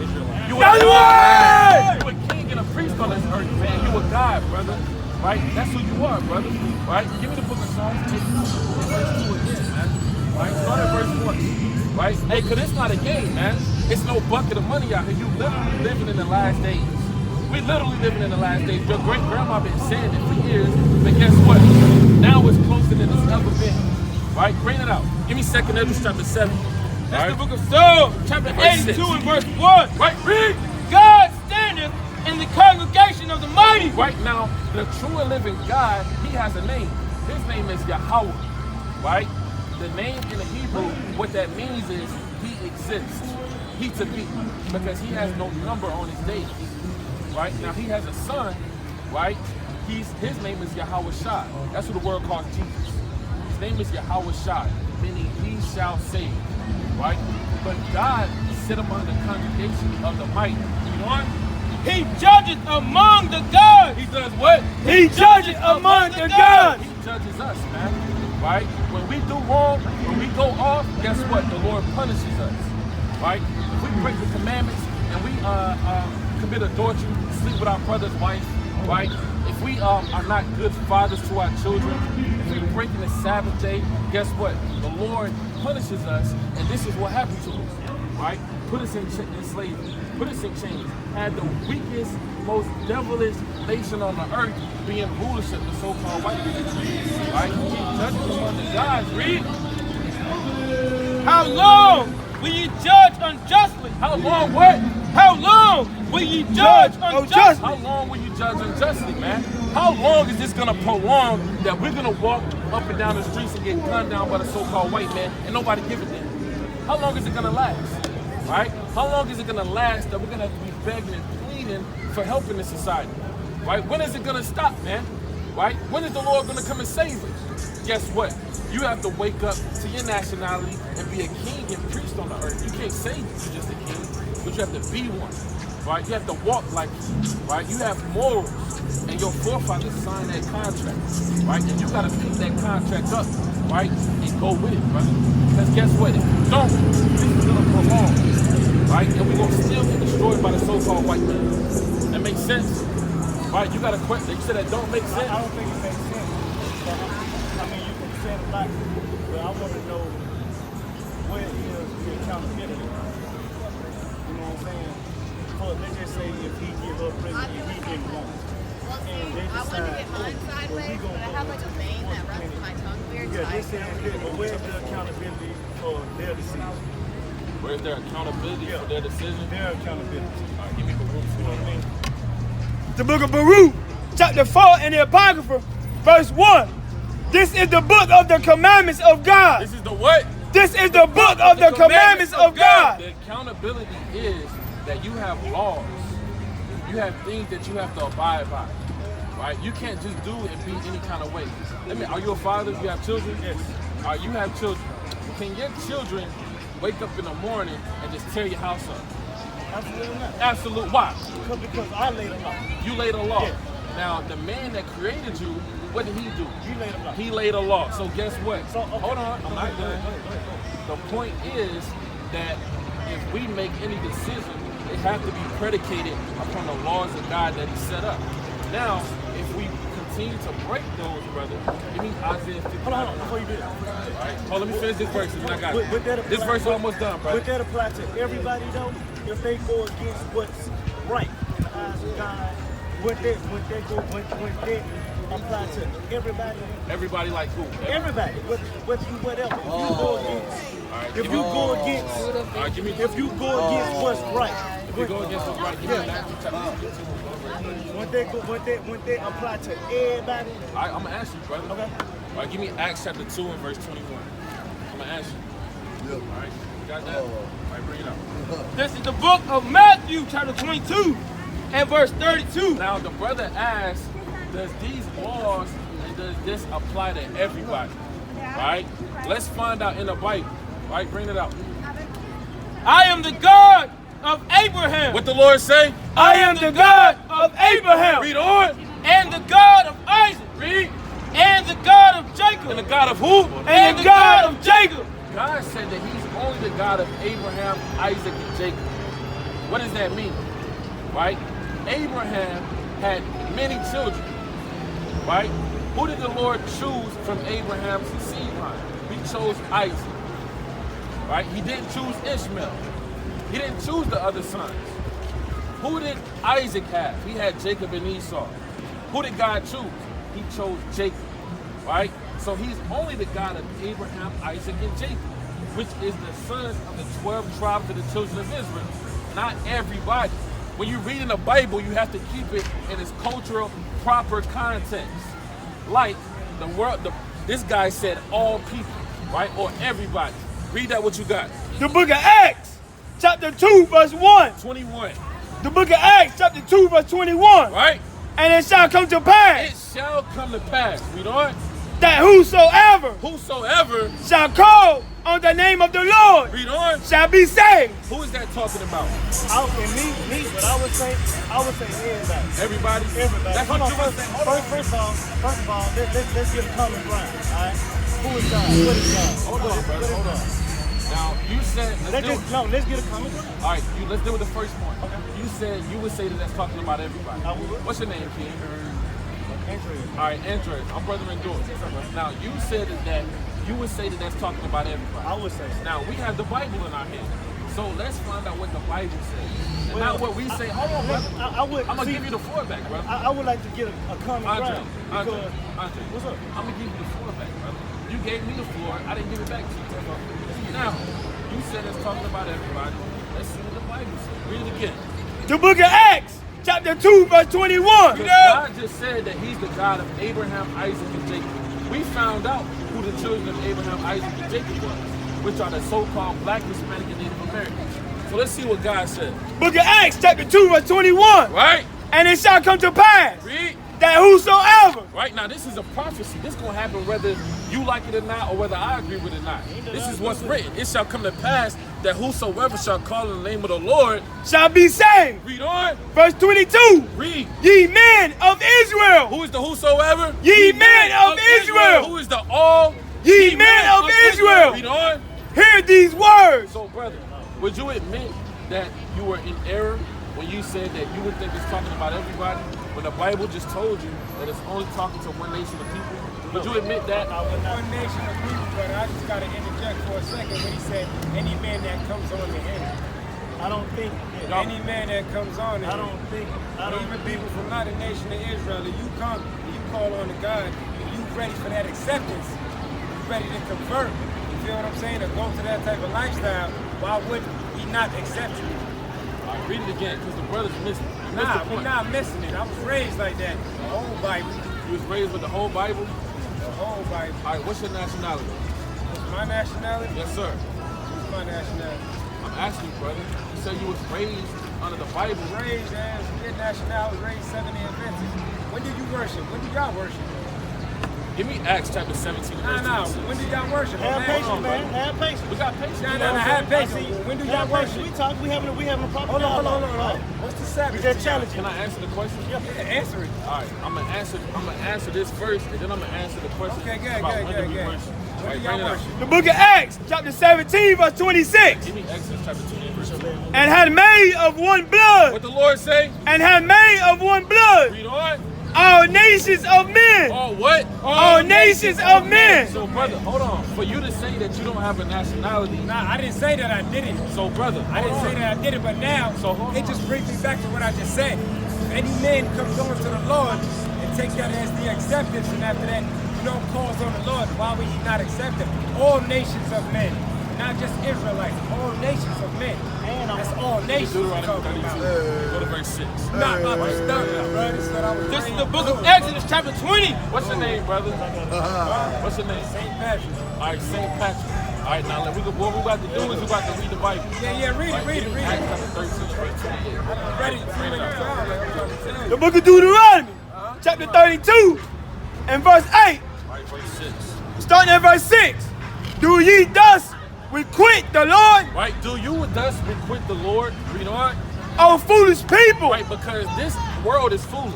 Israelite. You Israelite! a king and a priest on this earth, man. You a God, brother. Right? That's who you are, brother. Right? Give me the book of Psalms, verse 2 again, man. Right? Start at verse 1. Right? Hey, cause it's not a game, man. It's no bucket of money out here. You literally living in the last days. We literally living in the last days. Your great grandma been saying it for years, but guess what? Now it's closer than it's ever been. Right? Bring it out. Give me 2nd Ezra chapter 7. That's the book of Psalms, chapter 82 and verse 1. Right? Read. God standeth in the congregation of the mighty. Right now, the true and living God, he has a name. His name is Yahweh. Right? The name in the Hebrew, what that means is he exists. He to be. Because he has no number on his days. Right? Now he has a son, right? His name is Yahweh Shai. That's what the word calls Jesus. His name is Yahweh Shai, meaning he shall save. Right? But God sit among the congregation of the mighty. You know what? He judges among the gods. He does what? He judges among the gods. He judges us, man. Right? When we do wrong, when we go off, guess what? The Lord punishes us. Right? If we break the commandments and we commit adultery, sleep with our brother's wife, right? If we are not good fathers to our children, if we're breaking the Sabbath day, guess what? The Lord punishes us, and this is what happened to us, right? Put us in slavery, put us in chains, had the weakest, most devilish nation on the earth being rulership, the so-called white people, right? Keep judging among the gods, read. How long will ye judge unjustly? How long what? How long will ye judge unjustly? How long will you judge unjustly, man? How long is this gonna prolong that we're gonna walk up and down the streets and get gunned down by the so-called white man and nobody give a damn? How long is it gonna last, right? How long is it gonna last that we're gonna have to be begging and pleading for help in this society, right? When is it gonna stop, man, right? When is the Lord gonna come and save us? Guess what? You have to wake up to your nationality and be a king and priest on the earth. You can't say you're just a king, but you have to be one, right? You have to walk like one, right? You have morals, and your forefathers signed that contract, right? And you gotta pick that contract up, right? And go with it, brother. Because guess what? If you don't, this is gonna prolong, right? And we're gonna still get destroyed by the so-called white man. That makes sense, right? You got a question. You said that don't make sense. I don't think it makes sense. I mean, you can say a lot, but I want to know where is the accountability. You know what I'm saying? For let's just say if he give up prison, if he didn't want it. Well, see, And they I wanted to decide, get mine sideways, but I have like a vein that runs in my tongue weird. Yeah, so I this is can't it, but where's the accountability for their decision? Where's their accountability for their decision? Their accountability. All right, give me the rules. You know what I mean? The book of Baruch, chapter 4 in the Apocrypha, verse 1. This is the book of the commandments of God. This is the what? This is the book of the commandments of God. The accountability is that you have laws. You have things that you have to abide by, right? You can't just do and be any kind of way. Are you a father? You have children? Yes. You have children. Can your children wake up in the morning and just tear your house up? Absolutely not. Absolute. Why? Because I laid a law. You laid a law. Yeah. Now, the man that created you, what did he do? You laid a law. He laid a law. So guess what? So, okay. Hold on. I'm not done. Go ahead. The point is that if we make any decision, it has to be predicated upon the laws of God that He set up. Now, if we continue to break those, brother, give me Isaiah 59. Hold on, before you do that. All right. Hold on, let me finish this verse, and then I got Would that it. apply- This verse is almost done, brother. Would that apply to everybody though? If they go against what's right in the eyes of God, would they apply to everybody? Everybody like who? Everybody, whether you whatever. If you go against, All right, if give you me- go against, All right, give me. if you go against what's right, If you go against what's right, give me Matthew chapter 2. would they apply to everybody? All right, I'm gonna ask you, brother. Okay. All right, give me Acts chapter 2 and verse 21. I'm gonna ask you. All right, you got that? All right, bring it up. This is the book of Matthew, chapter 22, and verse 32. Now, the brother asked, does these laws and does this apply to everybody? Right? Let's find out in the Bible. Right? Bring it out. I am the God of Abraham. What the Lord say? I am the God of Abraham. Read on. And the God of Isaac. Read. And the God of Jacob. And the God of who? And the God of Jacob. God said that He's only the God of Abraham, Isaac, and Jacob. What does that mean? Right? Abraham had many children. Right? Who did the Lord choose from Abraham's seed line? He chose Isaac. Right? He didn't choose Ishmael. He didn't choose the other sons. Who did Isaac have? He had Jacob and Esau. Who did God choose? He chose Jacob. Right? So He's only the God of Abraham, Isaac, and Jacob, which is the sons of the 12 tribes of the children of Israel. Not everybody. When you read in the Bible, you have to keep it in its cultural, proper context. Like the world, this guy said all people, right? Or everybody. Read that what you got. The book of Acts, chapter 2, verse 1. 21. The book of Acts, chapter 2, verse 21. Right? And it shall come to pass It shall come to pass. Read on. that whosoever Whosoever, shall call on the name of the Lord read on. shall be saved. Who is that talking about? Me, but I would say everybody. Everybody? Everybody. That's Hold what on, you were saying. Hold on. first of all, let's get a common ground. All right. Who is God? What is God? Hold on, brother. Hold on. Now you said Let's get a common ground. all right, let's deal with the first point. Okay. You said you would say that that's talking about everybody. I would. What's your name, King? Andrea. All right, Andres. I'm brother and daughter. Now you said that you would say that that's talking about everybody. I would say so. Now we have the Bible in our hand, so let's find out what the Bible says, and not what we say. Hold on, brother. I'm gonna give you the floor back, brother. I would like to get a common ground. Andre, What's up? I'm gonna give you the floor back, brother. You gave me the floor. I didn't give it back to you. Now you said it's talking about everybody. Let's see what the Bible says. Read it again. The book of Acts, chapter 2, verse 21. God just said that he's the God of Abraham, Isaac, and Jacob. We found out who the children of Abraham, Isaac, and Jacob was, which are the so-called black, Hispanic, and Native Americans. So let's see what God said. Book of Acts, chapter 2, verse 21. Right? And it shall come to pass Read. that whosoever. Right now, this is a prophecy. This is going to happen whether you like it or not, or whether I agree with it or not. This is what's written. It shall come to pass that whosoever shall call in the name of the Lord Shall be saved. read on. Verse 22. Read. Ye men of Israel. Who is the whosoever? Ye men of Israel. Who is the all? Ye men of Israel. Read on. Hear these words. So, brother, would you admit that you were in error when you said that you would think it's talking about everybody, when the Bible just told you that it's only talking to one nation of people? Would you admit that? One nation of people, but I just got to interject for a second when he said, any man that comes on the him. I don't think. Any man that comes on the I don't think. Even people from not the nation of Israel, if you come, you call on to God, and you ready for that acceptance, you ready to convert, you feel what I'm saying, or go to that type of lifestyle, why would he not accept you? All right, read it again, because the brother's missing. You missed Nah, the we're point. not missing it. I was raised like that. The whole Bible. You was raised with the whole Bible? The whole Bible. All right, what's your nationality? What's my nationality? Yes, sir. What's my nationality? I'm asking you, brother. You said you was raised under the Bible. Raised as your nationality, raised 70 and 50. When do you worship? When do y'all worship? Give me Acts chapter 17. Nah, when do y'all worship? Have Man, patience, man. Have patience. We got patience. Nah, have patience. When do y'all Have patience. worship? We having a proper Hold on. dialogue. What's the Sabbath? We just challenging. Can I answer the question? Yeah, answer it. All right, I'm gonna answer this first, and then I'm gonna answer the question Okay, good. about when do we When worship. All do right, y'all bring it up. worship? The book of Acts, chapter 17, verse 26. Give me Exodus chapter 2, verse 2. And had made of one blood. What the Lord say? And had made of one blood. Read on. All nations of men. Oh, what? All nations of men. So, brother, hold on. For you to say that you don't have a nationality, Nah, I didn't say that I did it. so brother, I didn't say that I did it, but now So hold it on. just brings me back to what I just said. If any man comes on to the Lord and take that as the acceptance, and after that, calls on the Lord, why would he not accept him? All nations of men, not just Israelites, all nations of men. That's all nations we're Deuteronomy talking 32. about. Go to verse 6. Not about to start that, bro. This is what I was This is raised the book of doing. Exodus, chapter 20. What's your name, brother? What's your name? St. Patrick. All right, St. Patrick. All right, now what we about to do is we about to read the Bible. Yeah, read it, read it, read Acts it. chapter 13, verse 28. I'm ready to see what you're talking about. I'm trying to tell The you. book of Deuteronomy, chapter 32, and verse 8. All right, verse 6. Starting at verse 6. Do ye thus requite the Lord, Right, do you thus requite the Lord? Read on. O foolish people? Right, because this world is foolish.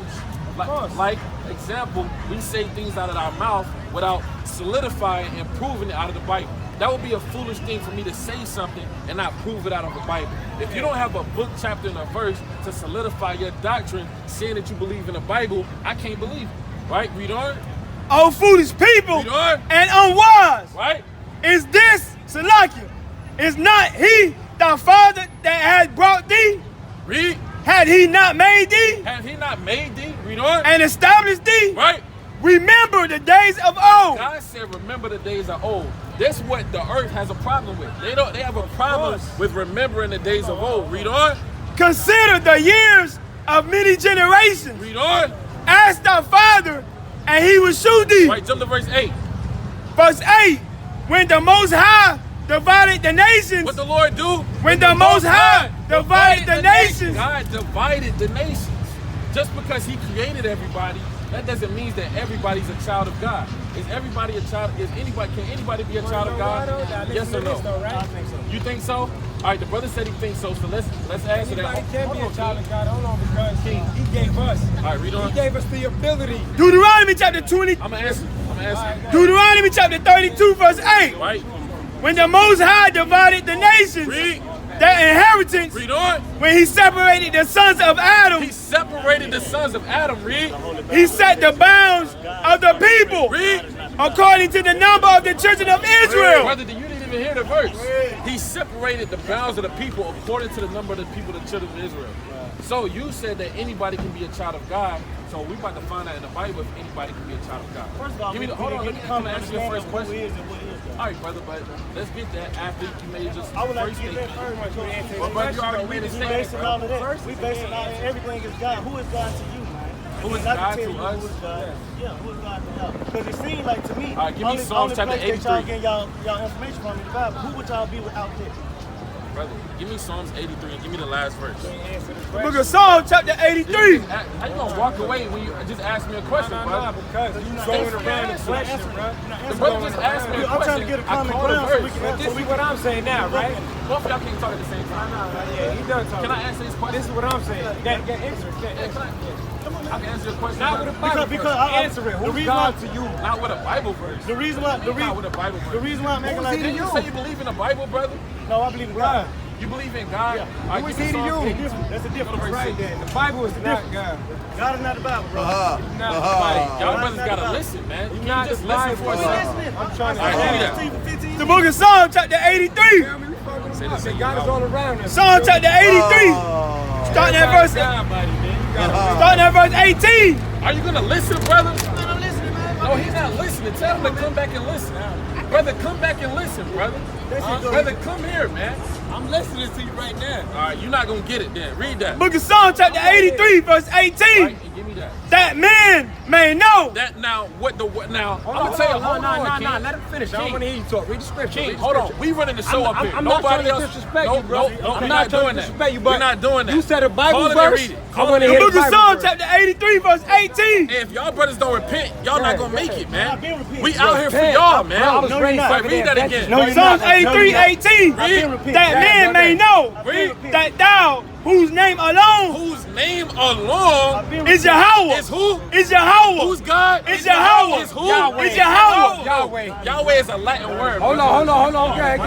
Like, example, we say things out of our mouth without solidifying and proving it out of the Bible. That would be a foolish thing for me to say something and not prove it out of the Bible. If you don't have a book, chapter, and a verse to solidify your doctrine, saying that you believe in the Bible, I can't believe it. Right, read on. O foolish people Read on. and unwise. Right? Is this Salakia? Is not he thy father that had brought thee? Read. Had he not made thee Have he not made thee? Read on. and established thee? Right? Remember the days of old. God said, remember the days of old. That's what the earth has a problem with. They have a problem with remembering the days of old. Read on. Consider the years of many generations. Read on. Ask thy father, and he will shew thee. Right, jump to verse 8. Verse 8. When the Most High divided the nations. What the Lord do? When the Most High divided the nations. God divided the nations. Just because he created everybody, that doesn't mean that everybody's a child of God. Is everybody a child? Can anybody be a child of God? Yes or no? I think so. You think so? All right, the brother said he thinks so, so let's answer that. Anybody can be Hold a on, child King. of God. Hold on, because he gave us. All right, read on. He gave us the ability. Deuteronomy chapter 20. I'm gonna answer. All right, go ahead. Deuteronomy chapter 32, verse 8. Right? When the Most High divided the nations, Read. their inheritance, Read on. when he separated the sons of Adam, He separated the sons of Adam. Read. he set the bounds of the people Read. according to the number of the children of Israel. Brother, you didn't even hear the verse. He separated the bounds of the people according to the number of the people, the children of Israel. So you said that anybody can be a child of God. So we about to find out in the Bible if anybody can be a child of God. First of all, Give me the, hold on, let me come and answer your first question. All right, brother, but let's get that after you made just I would like first to get that statement. first because Well, brother, you already made a we statement, basing bro. all of that. We basing all everything is God. Who is God to you, man? Who is I can God tell to you us? Who is God? Yeah, who is God to y'all? Because it seems like to me, All right, give me Psalms only chapter place that y'all 83. getting y'all information from in the Bible. Who would y'all be without this? Brother, give me Psalms 83 and give me the last verse. Book of Psalms, chapter 83. How you gonna walk away when you just ask me a question, No, brother? because you going around the question, bro. The brother just asked me a I'm trying to question. get a I common called a ground so we verse. can But this is what I'm saying now, right? Both of y'all can't talk at the same time. Yeah, he done talking. Can I answer this question? This is what I'm saying. Get answer. Get Yeah, answer. I can answer your question. Not with a Bible Because verse. I- Answer it. the Who's reason God why- to you? Not with a Bible verse. The reason why Not with a Bible verse. the reason why I'm acting like Didn't you this. say you believe in the Bible, brother? No, I believe in God. You believe in God? Yeah. All right, Who is give he me to Psalms you? 82. That's a Go to difference. verse Right 6. then. The Bible is not God. God is not the Bible, bro. Not the Y'all Bible. brothers gotta listen, man. Can Not you just the listen for a Bible. second? I'm trying to All right, give me that. 15. The book of Psalms, chapter 83. Say this Say again. God is all around us. Psalm chapter 83. Starting at verse, God, buddy, man. You gotta starting at verse 18. Are you gonna listen, brother? No, he's not listening. Tell him to come back and listen. Brother, come back and listen, brother. Brother, come here, man. I'm listening to you right now. All right, you're not gonna get it then. Read that. Book of Psalms, chapter 83, verse All 18. right, and give me that. That man may know. That now, what now? Hold I'm on, gonna tell you, hold hold on, on, no, King. let him finish. I don't King. want to hear you talk. Read the scripture. King, Read the hold on. scripture. We running the show up here. I'm not trying Nobody to else. disrespect no, you, bro. No, I'm we're not not trying to doing that. disrespect you, We're but not doing that. you said a Bible Call it and verse. read it. I Call want it to The and hear book the of Bible Psalms, verse. chapter 83, verse 18. Hey, if y'all brothers don't repent, y'all not gonna make it, man. I've been repenting. We out here for Repent. y'all, I man. was No, raised you're not. over Read there. that again. No, you're Psalms not. 83, 18. I've been repenting. That man may know Read. that thou, whose name alone Whose name alone I've been is repenting. Yahweh. is who? Is Yahweh. Who's God? Is Yahweh. Is who? Yahweh. Is Yahweh. Yahweh. Yahweh is a Latin word. Hold on. Go.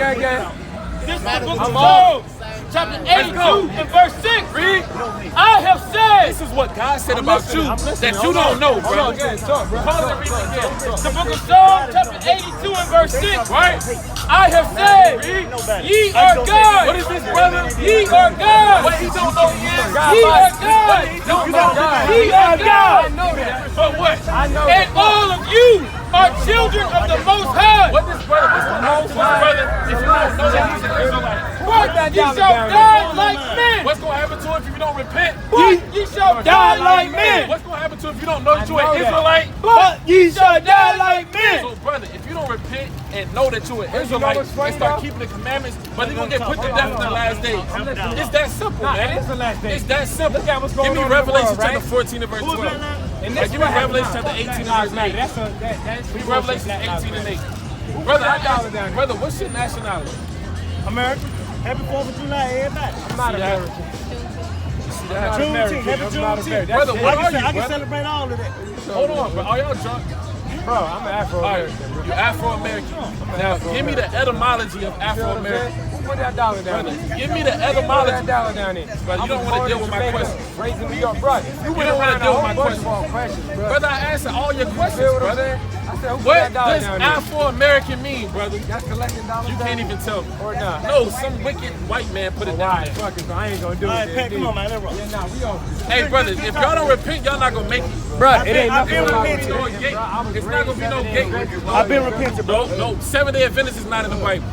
This is the book of Psalms, chapter 82 and verse 6. Read. I have said, This is what God said about you that you don't know, Hold on, bro. again. Talk, bro. Call it and read it again. the book of Psalms, chapter 82 and verse 6. Right? I have said, ye are God. What is this, brother? Ye are God. What he don't know he is? Ye are God. Don't know God. Ye are God. I know that. But what? I know And that. all of you are children of the Most High. What this brother? What's the most brother? If you don't know that he's an Israelite, What? Ye shall die like men. what's gonna happen to him if you don't repent? Ye shall die like men. What's gonna happen to him if you don't know that you're know an that. Israelite? But ye shall die like men. So, brother, if you don't repent and know that you're an you know Israelite what's funny, and start though? keeping the commandments, but you're gonna get put to death in the last days. It's that simple, Nah, man. it is the last days. It's that simple. Look at what's going Give me on in the Revelation world, chapter right? 14 and verse 12. And Like, this give me what happened. Revelation chapter 18 and verse 8. That's Read Revelation 18 and 8. Brother, I got, brother, what's your nationality? American. Happy 4th of July, everybody. I'm not See that? American. See that? I'm Juneteenth. American. Happy I'm not Juneteenth. American. Brother, what are you, I can brother? celebrate all of that. Hold on, bro. Are y'all drunk? Bro, I'm an All right, Afro-American, bro. you're Afro-American. Now, give me the etymology of Afro-American. Put that dollar down Brother, there. give me the Put that etymology. dollar down there. Brother, you don't wanna deal with my question. Raised in New York, bro. You don't wanna deal with my question. Questions, bro. Brother, I answered all your You questions, feel what I'm brother. saying? I said, who put What that dollar does down there? Afro-American mean, brother? That's collecting dollars You down can't there? even tell me. Or not? No, some wicked white man put it down Why? there. Fuck it, so I ain't gonna do All it. right, Pat, come on, man. Let's roll. Yeah, nah, we on. Hey, brother, if y'all don't repent, y'all not gonna make it. Bro, it ain't I've nothing been about repenting. it. No gate. It's not gonna be no gate. I've been repenting, bro. No, Seventh-day Adventist is not in the Bible.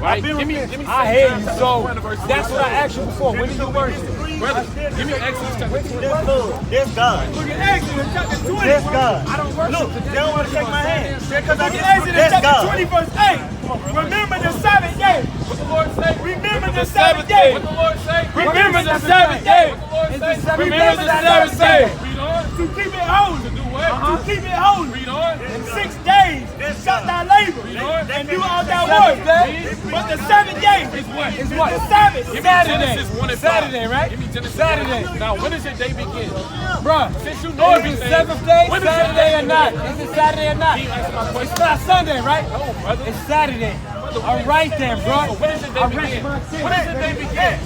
Right? been Give me repenting. I hear you, Exodus so 1 verse that's 1. what I asked you before. When did you worship? Brother, give me Exodus chapter 2. That's good. That's God. Look at Exodus chapter 20. That's God. I don't worship Look, today. they don't want to shake my hand. Because I Look get at Exodus that's chapter God. 20 verse 8. Remember the Sabbath day. What the Lord say? Remember the Sabbath day. What the Lord say? Remember the Sabbath day. What the Lord It's say? the seventh Remember day. the Sabbath day. Read on. To keep it holy. To do what? To keep it holy. Read on. In 6 days, shalt thou labor on. and do all thy Sabbath work. day? But the 7th day Is what? is what? The Sabbath. Give me Saturday. Genesis 1 and 5. Saturday, right? Give me Genesis Saturday. 1. Now, when does your day begin? Bruh, Since you know is it everything. seventh day, when does your Saturday day or not? begin? Is it Saturday or not? Can you answer my It's question? not Sunday, right? No, brother. It's Saturday. brother. All right then, bro. So when is it they I begin? rest my case. When is it they begin?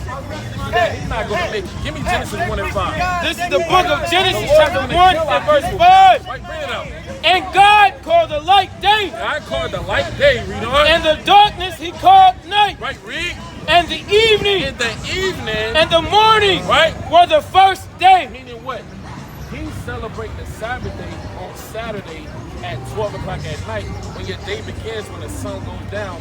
Yeah, he's not gonna make it. Give me Genesis 1 and 5. This is the book of Genesis chapter 1 and verse 5. Right, bring it out. And God called the light day, God called the light day, read on. and the darkness he called night, Right, read. and the evening In the evening, and the morning right? were the first day. Meaning what? He celebrates the Sabbath day on Saturday at 12 o'clock at night when your day begins when the sun goes down.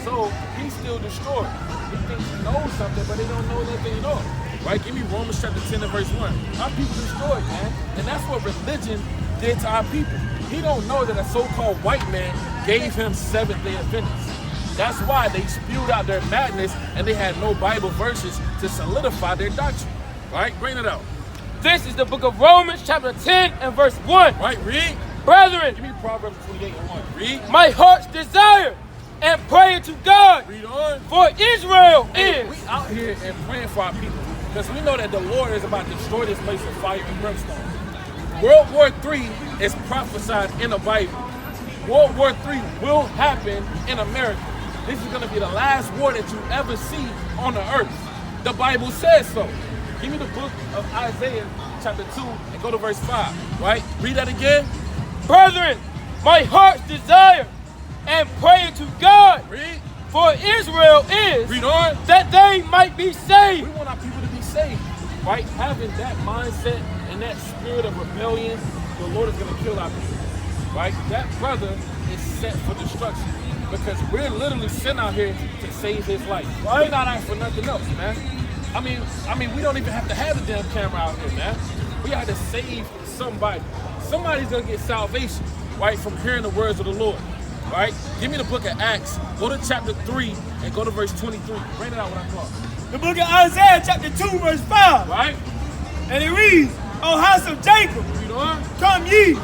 So he's still destroyed. He thinks he knows something, but they don't know nothing at all. Right? Give me Romans chapter 10 and verse 1. Our people destroyed, man. And that's what religion did to our people. He don't know that a so-called white man gave him Seventh-day Adventists. That's why they spewed out their madness and they had no Bible verses to solidify their doctrine. Right? Bring it out. This is the book of Romans chapter 10 and verse 1. Right? Read. Brethren, Give me Proverbs 28 and 1. Read. my heart's desire and prayer to God Read on. for Israel Hey, is. we out here and praying for our people because we know that the Lord is about to destroy this place with fire and brimstone. World War III is prophesied in the Bible. World War III will happen in America. This is going to be the last war that you ever see on the earth. The Bible says so. Give me the book of Isaiah chapter 2 and go to verse 5, right? Read that again. Brethren, my heart's desire and prayer to God Read. for Israel is Read on. that they might be We saved. want our people to be saved, right? Having that mindset and that spirit of rebellion, the Lord is going to kill our people, right? That brother is set for destruction because we're literally sent out here to save his life. We're not out for nothing else, man. I mean, we don't even have to have the damn camera out here, man. We got to save somebody. Somebody's going to get salvation, right, from hearing the words of the Lord, right? Give me the book of Acts. Go to chapter 3 and go to verse 23. Bring it out what I call. The book of Isaiah chapter 2 verse 5. Right? And it reads, O house of Jacob, Read on. come ye,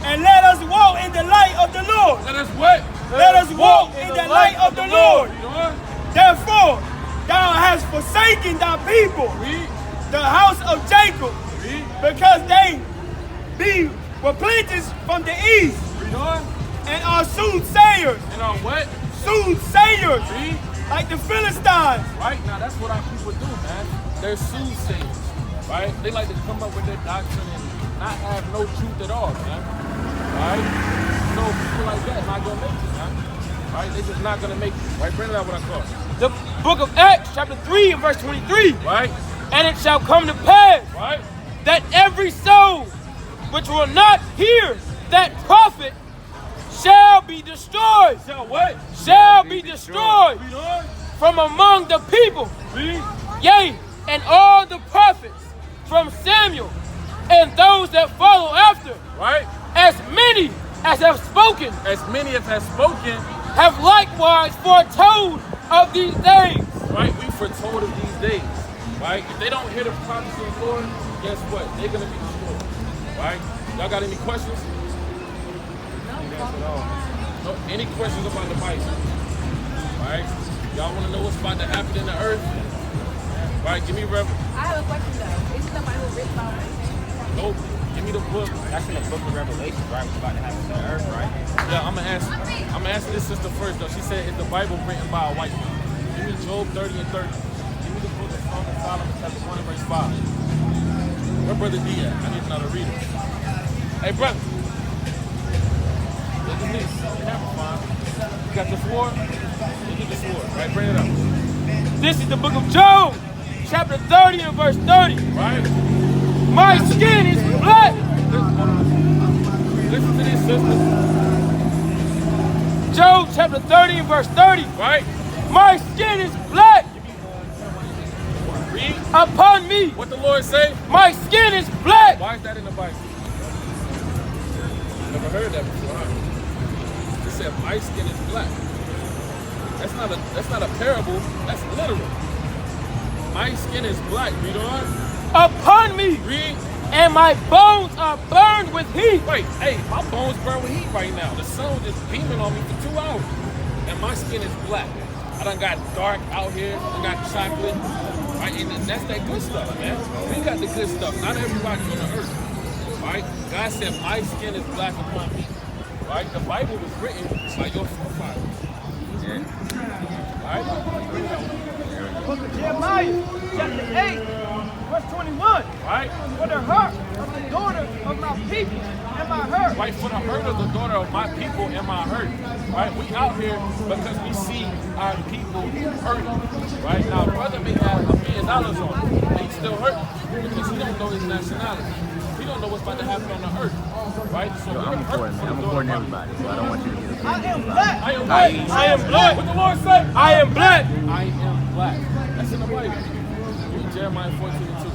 and let us walk in the light of the Lord. Let us what? Let us walk in the light of the Lord. Read on. Therefore, thou hast forsaken thy people, Read. the house of Jacob, Read. because they were planters from the east, Read on. and are soothsayers, And on what? soothsayers, Read. like the Philistines. Right? Now that's what our people do, man. They're soothsayers. Right? They like to come up with their doctrine and not have no truth at all, man. Right? So people like that not gonna make it, man. Right? They just not gonna make it. Right? Bring it out what I call it. The book of Acts chapter 3 and verse 23. Right? And it shall come to pass Right? that every soul which will not hear that prophet shall be destroyed. So what? Shall be destroyed Read on. from among the people. Read. Yea, and all the prophets from Samuel and those that follow after, Right? as many as have spoken, As many as have spoken, have likewise foretold of these days. right? We foretold of these days, right? If they don't hear the prophecy of the Lord, guess what? They're gonna be destroyed, right? Y'all got any questions? No, any questions about the Bible? Right? Y'all want to know what's about to happen in the earth? Right? Give me I have a question though. Is it the Bible written by white men? nope. Give me the book. That's in the book of Revelation, right? What's about to happen to the earth, right? Yeah, I'm gonna answer this sister first though. She said, "Is the Bible written by a white man?" Give me Job 30 and 30. Give me the book of Song of Solomon, chapter 1 and verse 5. Where brother D at? I need another reader. Hey, brother. Look at this. Camera fine. You got the sword? You get the sword, right? Bring it up. This is the book of Job, chapter 30 and verse 30. Right? My skin is black. Listen to this, sister. Job chapter 30 and verse 30. Right? My skin is black Read upon me. what the Lord say. My skin is black. Why is that in the Bible? Never heard that before, huh? It said, my skin is black. That's not a parable, that's literal. My skin is black, read on. Upon me. Read. And my bones are burned with heat. Wait, hey, my bones burn with heat right now. The sun was just beaming on me for 2 hours. And my skin is black. I done got dark out here. I got chocolate. Right? And that's that good stuff, man. We got the good stuff. Not everybody on the earth. Right? God said, my skin is black upon me. Right? The Bible was written by your forefathers. Book of Jeremiah, chapter 8, verse 21. Right? For the hurt of the daughter of my people and my hurt. Right, for the hurt of the daughter of my people and my hurt. Right, we out here because we see our people hurting. Right, now brother may have $1 million on him, and he's still hurting because he don't know his nationality. He don't know what's about to happen on the earth. Right, so I'm important everybody, so I don't want you to get I am black. I am black. I am black. What the Lord say? I am black. I am black. That's in the Bible. Read Jeremiah 14:2.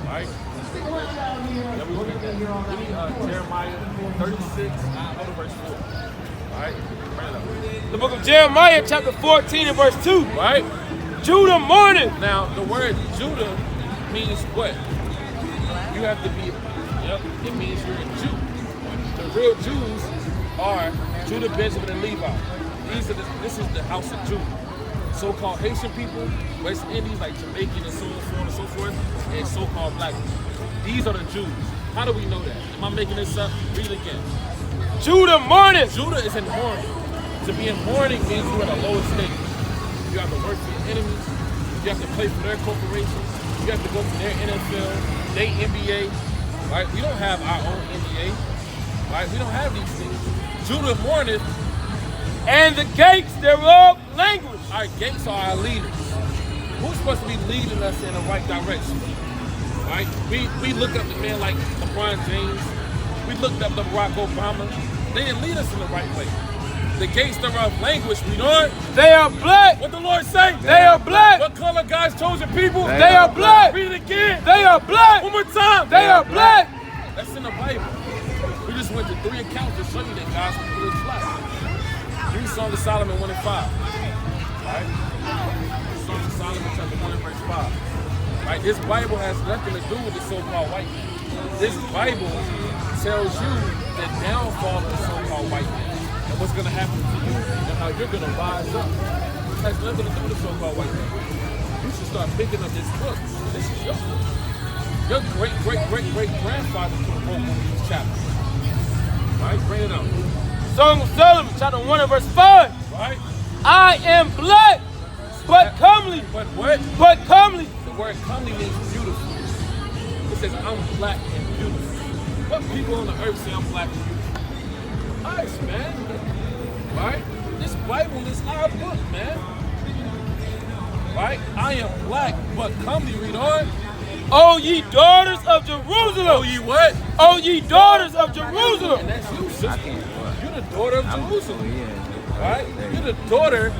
Right? Yeah, we look at that. We need Jeremiah 36, go to verse 4. Alright? Bring it up. The book of Jeremiah, chapter 14 and verse 2. Right? Judah mourning. Now, the word Judah means what? You have to be, it means you're a Jew. The real Jews are Judah, Benjamin, and Levi. This is the house of Judah. So-called Haitian people, West Indies, like Jamaican and so on and so forth, and so-called black people. These are the Jews. How do we know that? Am I making this up? Read it again. Judah mourning. Judah is in mourning. To be in mourning means you're at a lower stage. You have to work for your enemies. You have to play for their corporations. You have to go to their NFL, their NBA. Right? We don't have our own NBA. Right? We don't have these things. Judah mourneth. And the gates thereof languish. Our gates are our leaders. Who's supposed to be leading us in the right direction? Right? We look up to men like LeBron James. We looked up to Barack Obama. They didn't lead us in the right way. The gates thereof languish, we know it. They are black. What the Lord say? They are black. What color God's chosen people? They are black. Read it again. They are black. One more time. They are black. That's in the Bible. We just went to 3 accounts to show you that God's people is black. Read Song of Solomon 1 and 5. Right? Song of Solomon chapter 1 and verse 5. Right? This Bible has nothing to do with the so-called white man. This Bible tells you the downfall of the so-called white man and what's going to happen to you and how you're going to rise up. It has nothing to do with the so-called white man. You should start picking up this book. This is your great-great-great-great-grandfather could have wrote one of these chapters. Right? Bring it up. Song of Solomon, chapter 1 and verse 5. Right? I am black, but comely. But what? But comely. The word comely means beautiful. It says I'm black and beautiful. What people on the earth say I'm black and beautiful? Nice, man. Right? This Bible is our book, man. Right? I am black, but comely. Read on. O ye daughters of Jerusalem. Oh, ye what? O ye daughters of Jerusalem. And that's you, sister. I can't. You're the daughter of Jerusalem. Yeah. Right? You're the daughter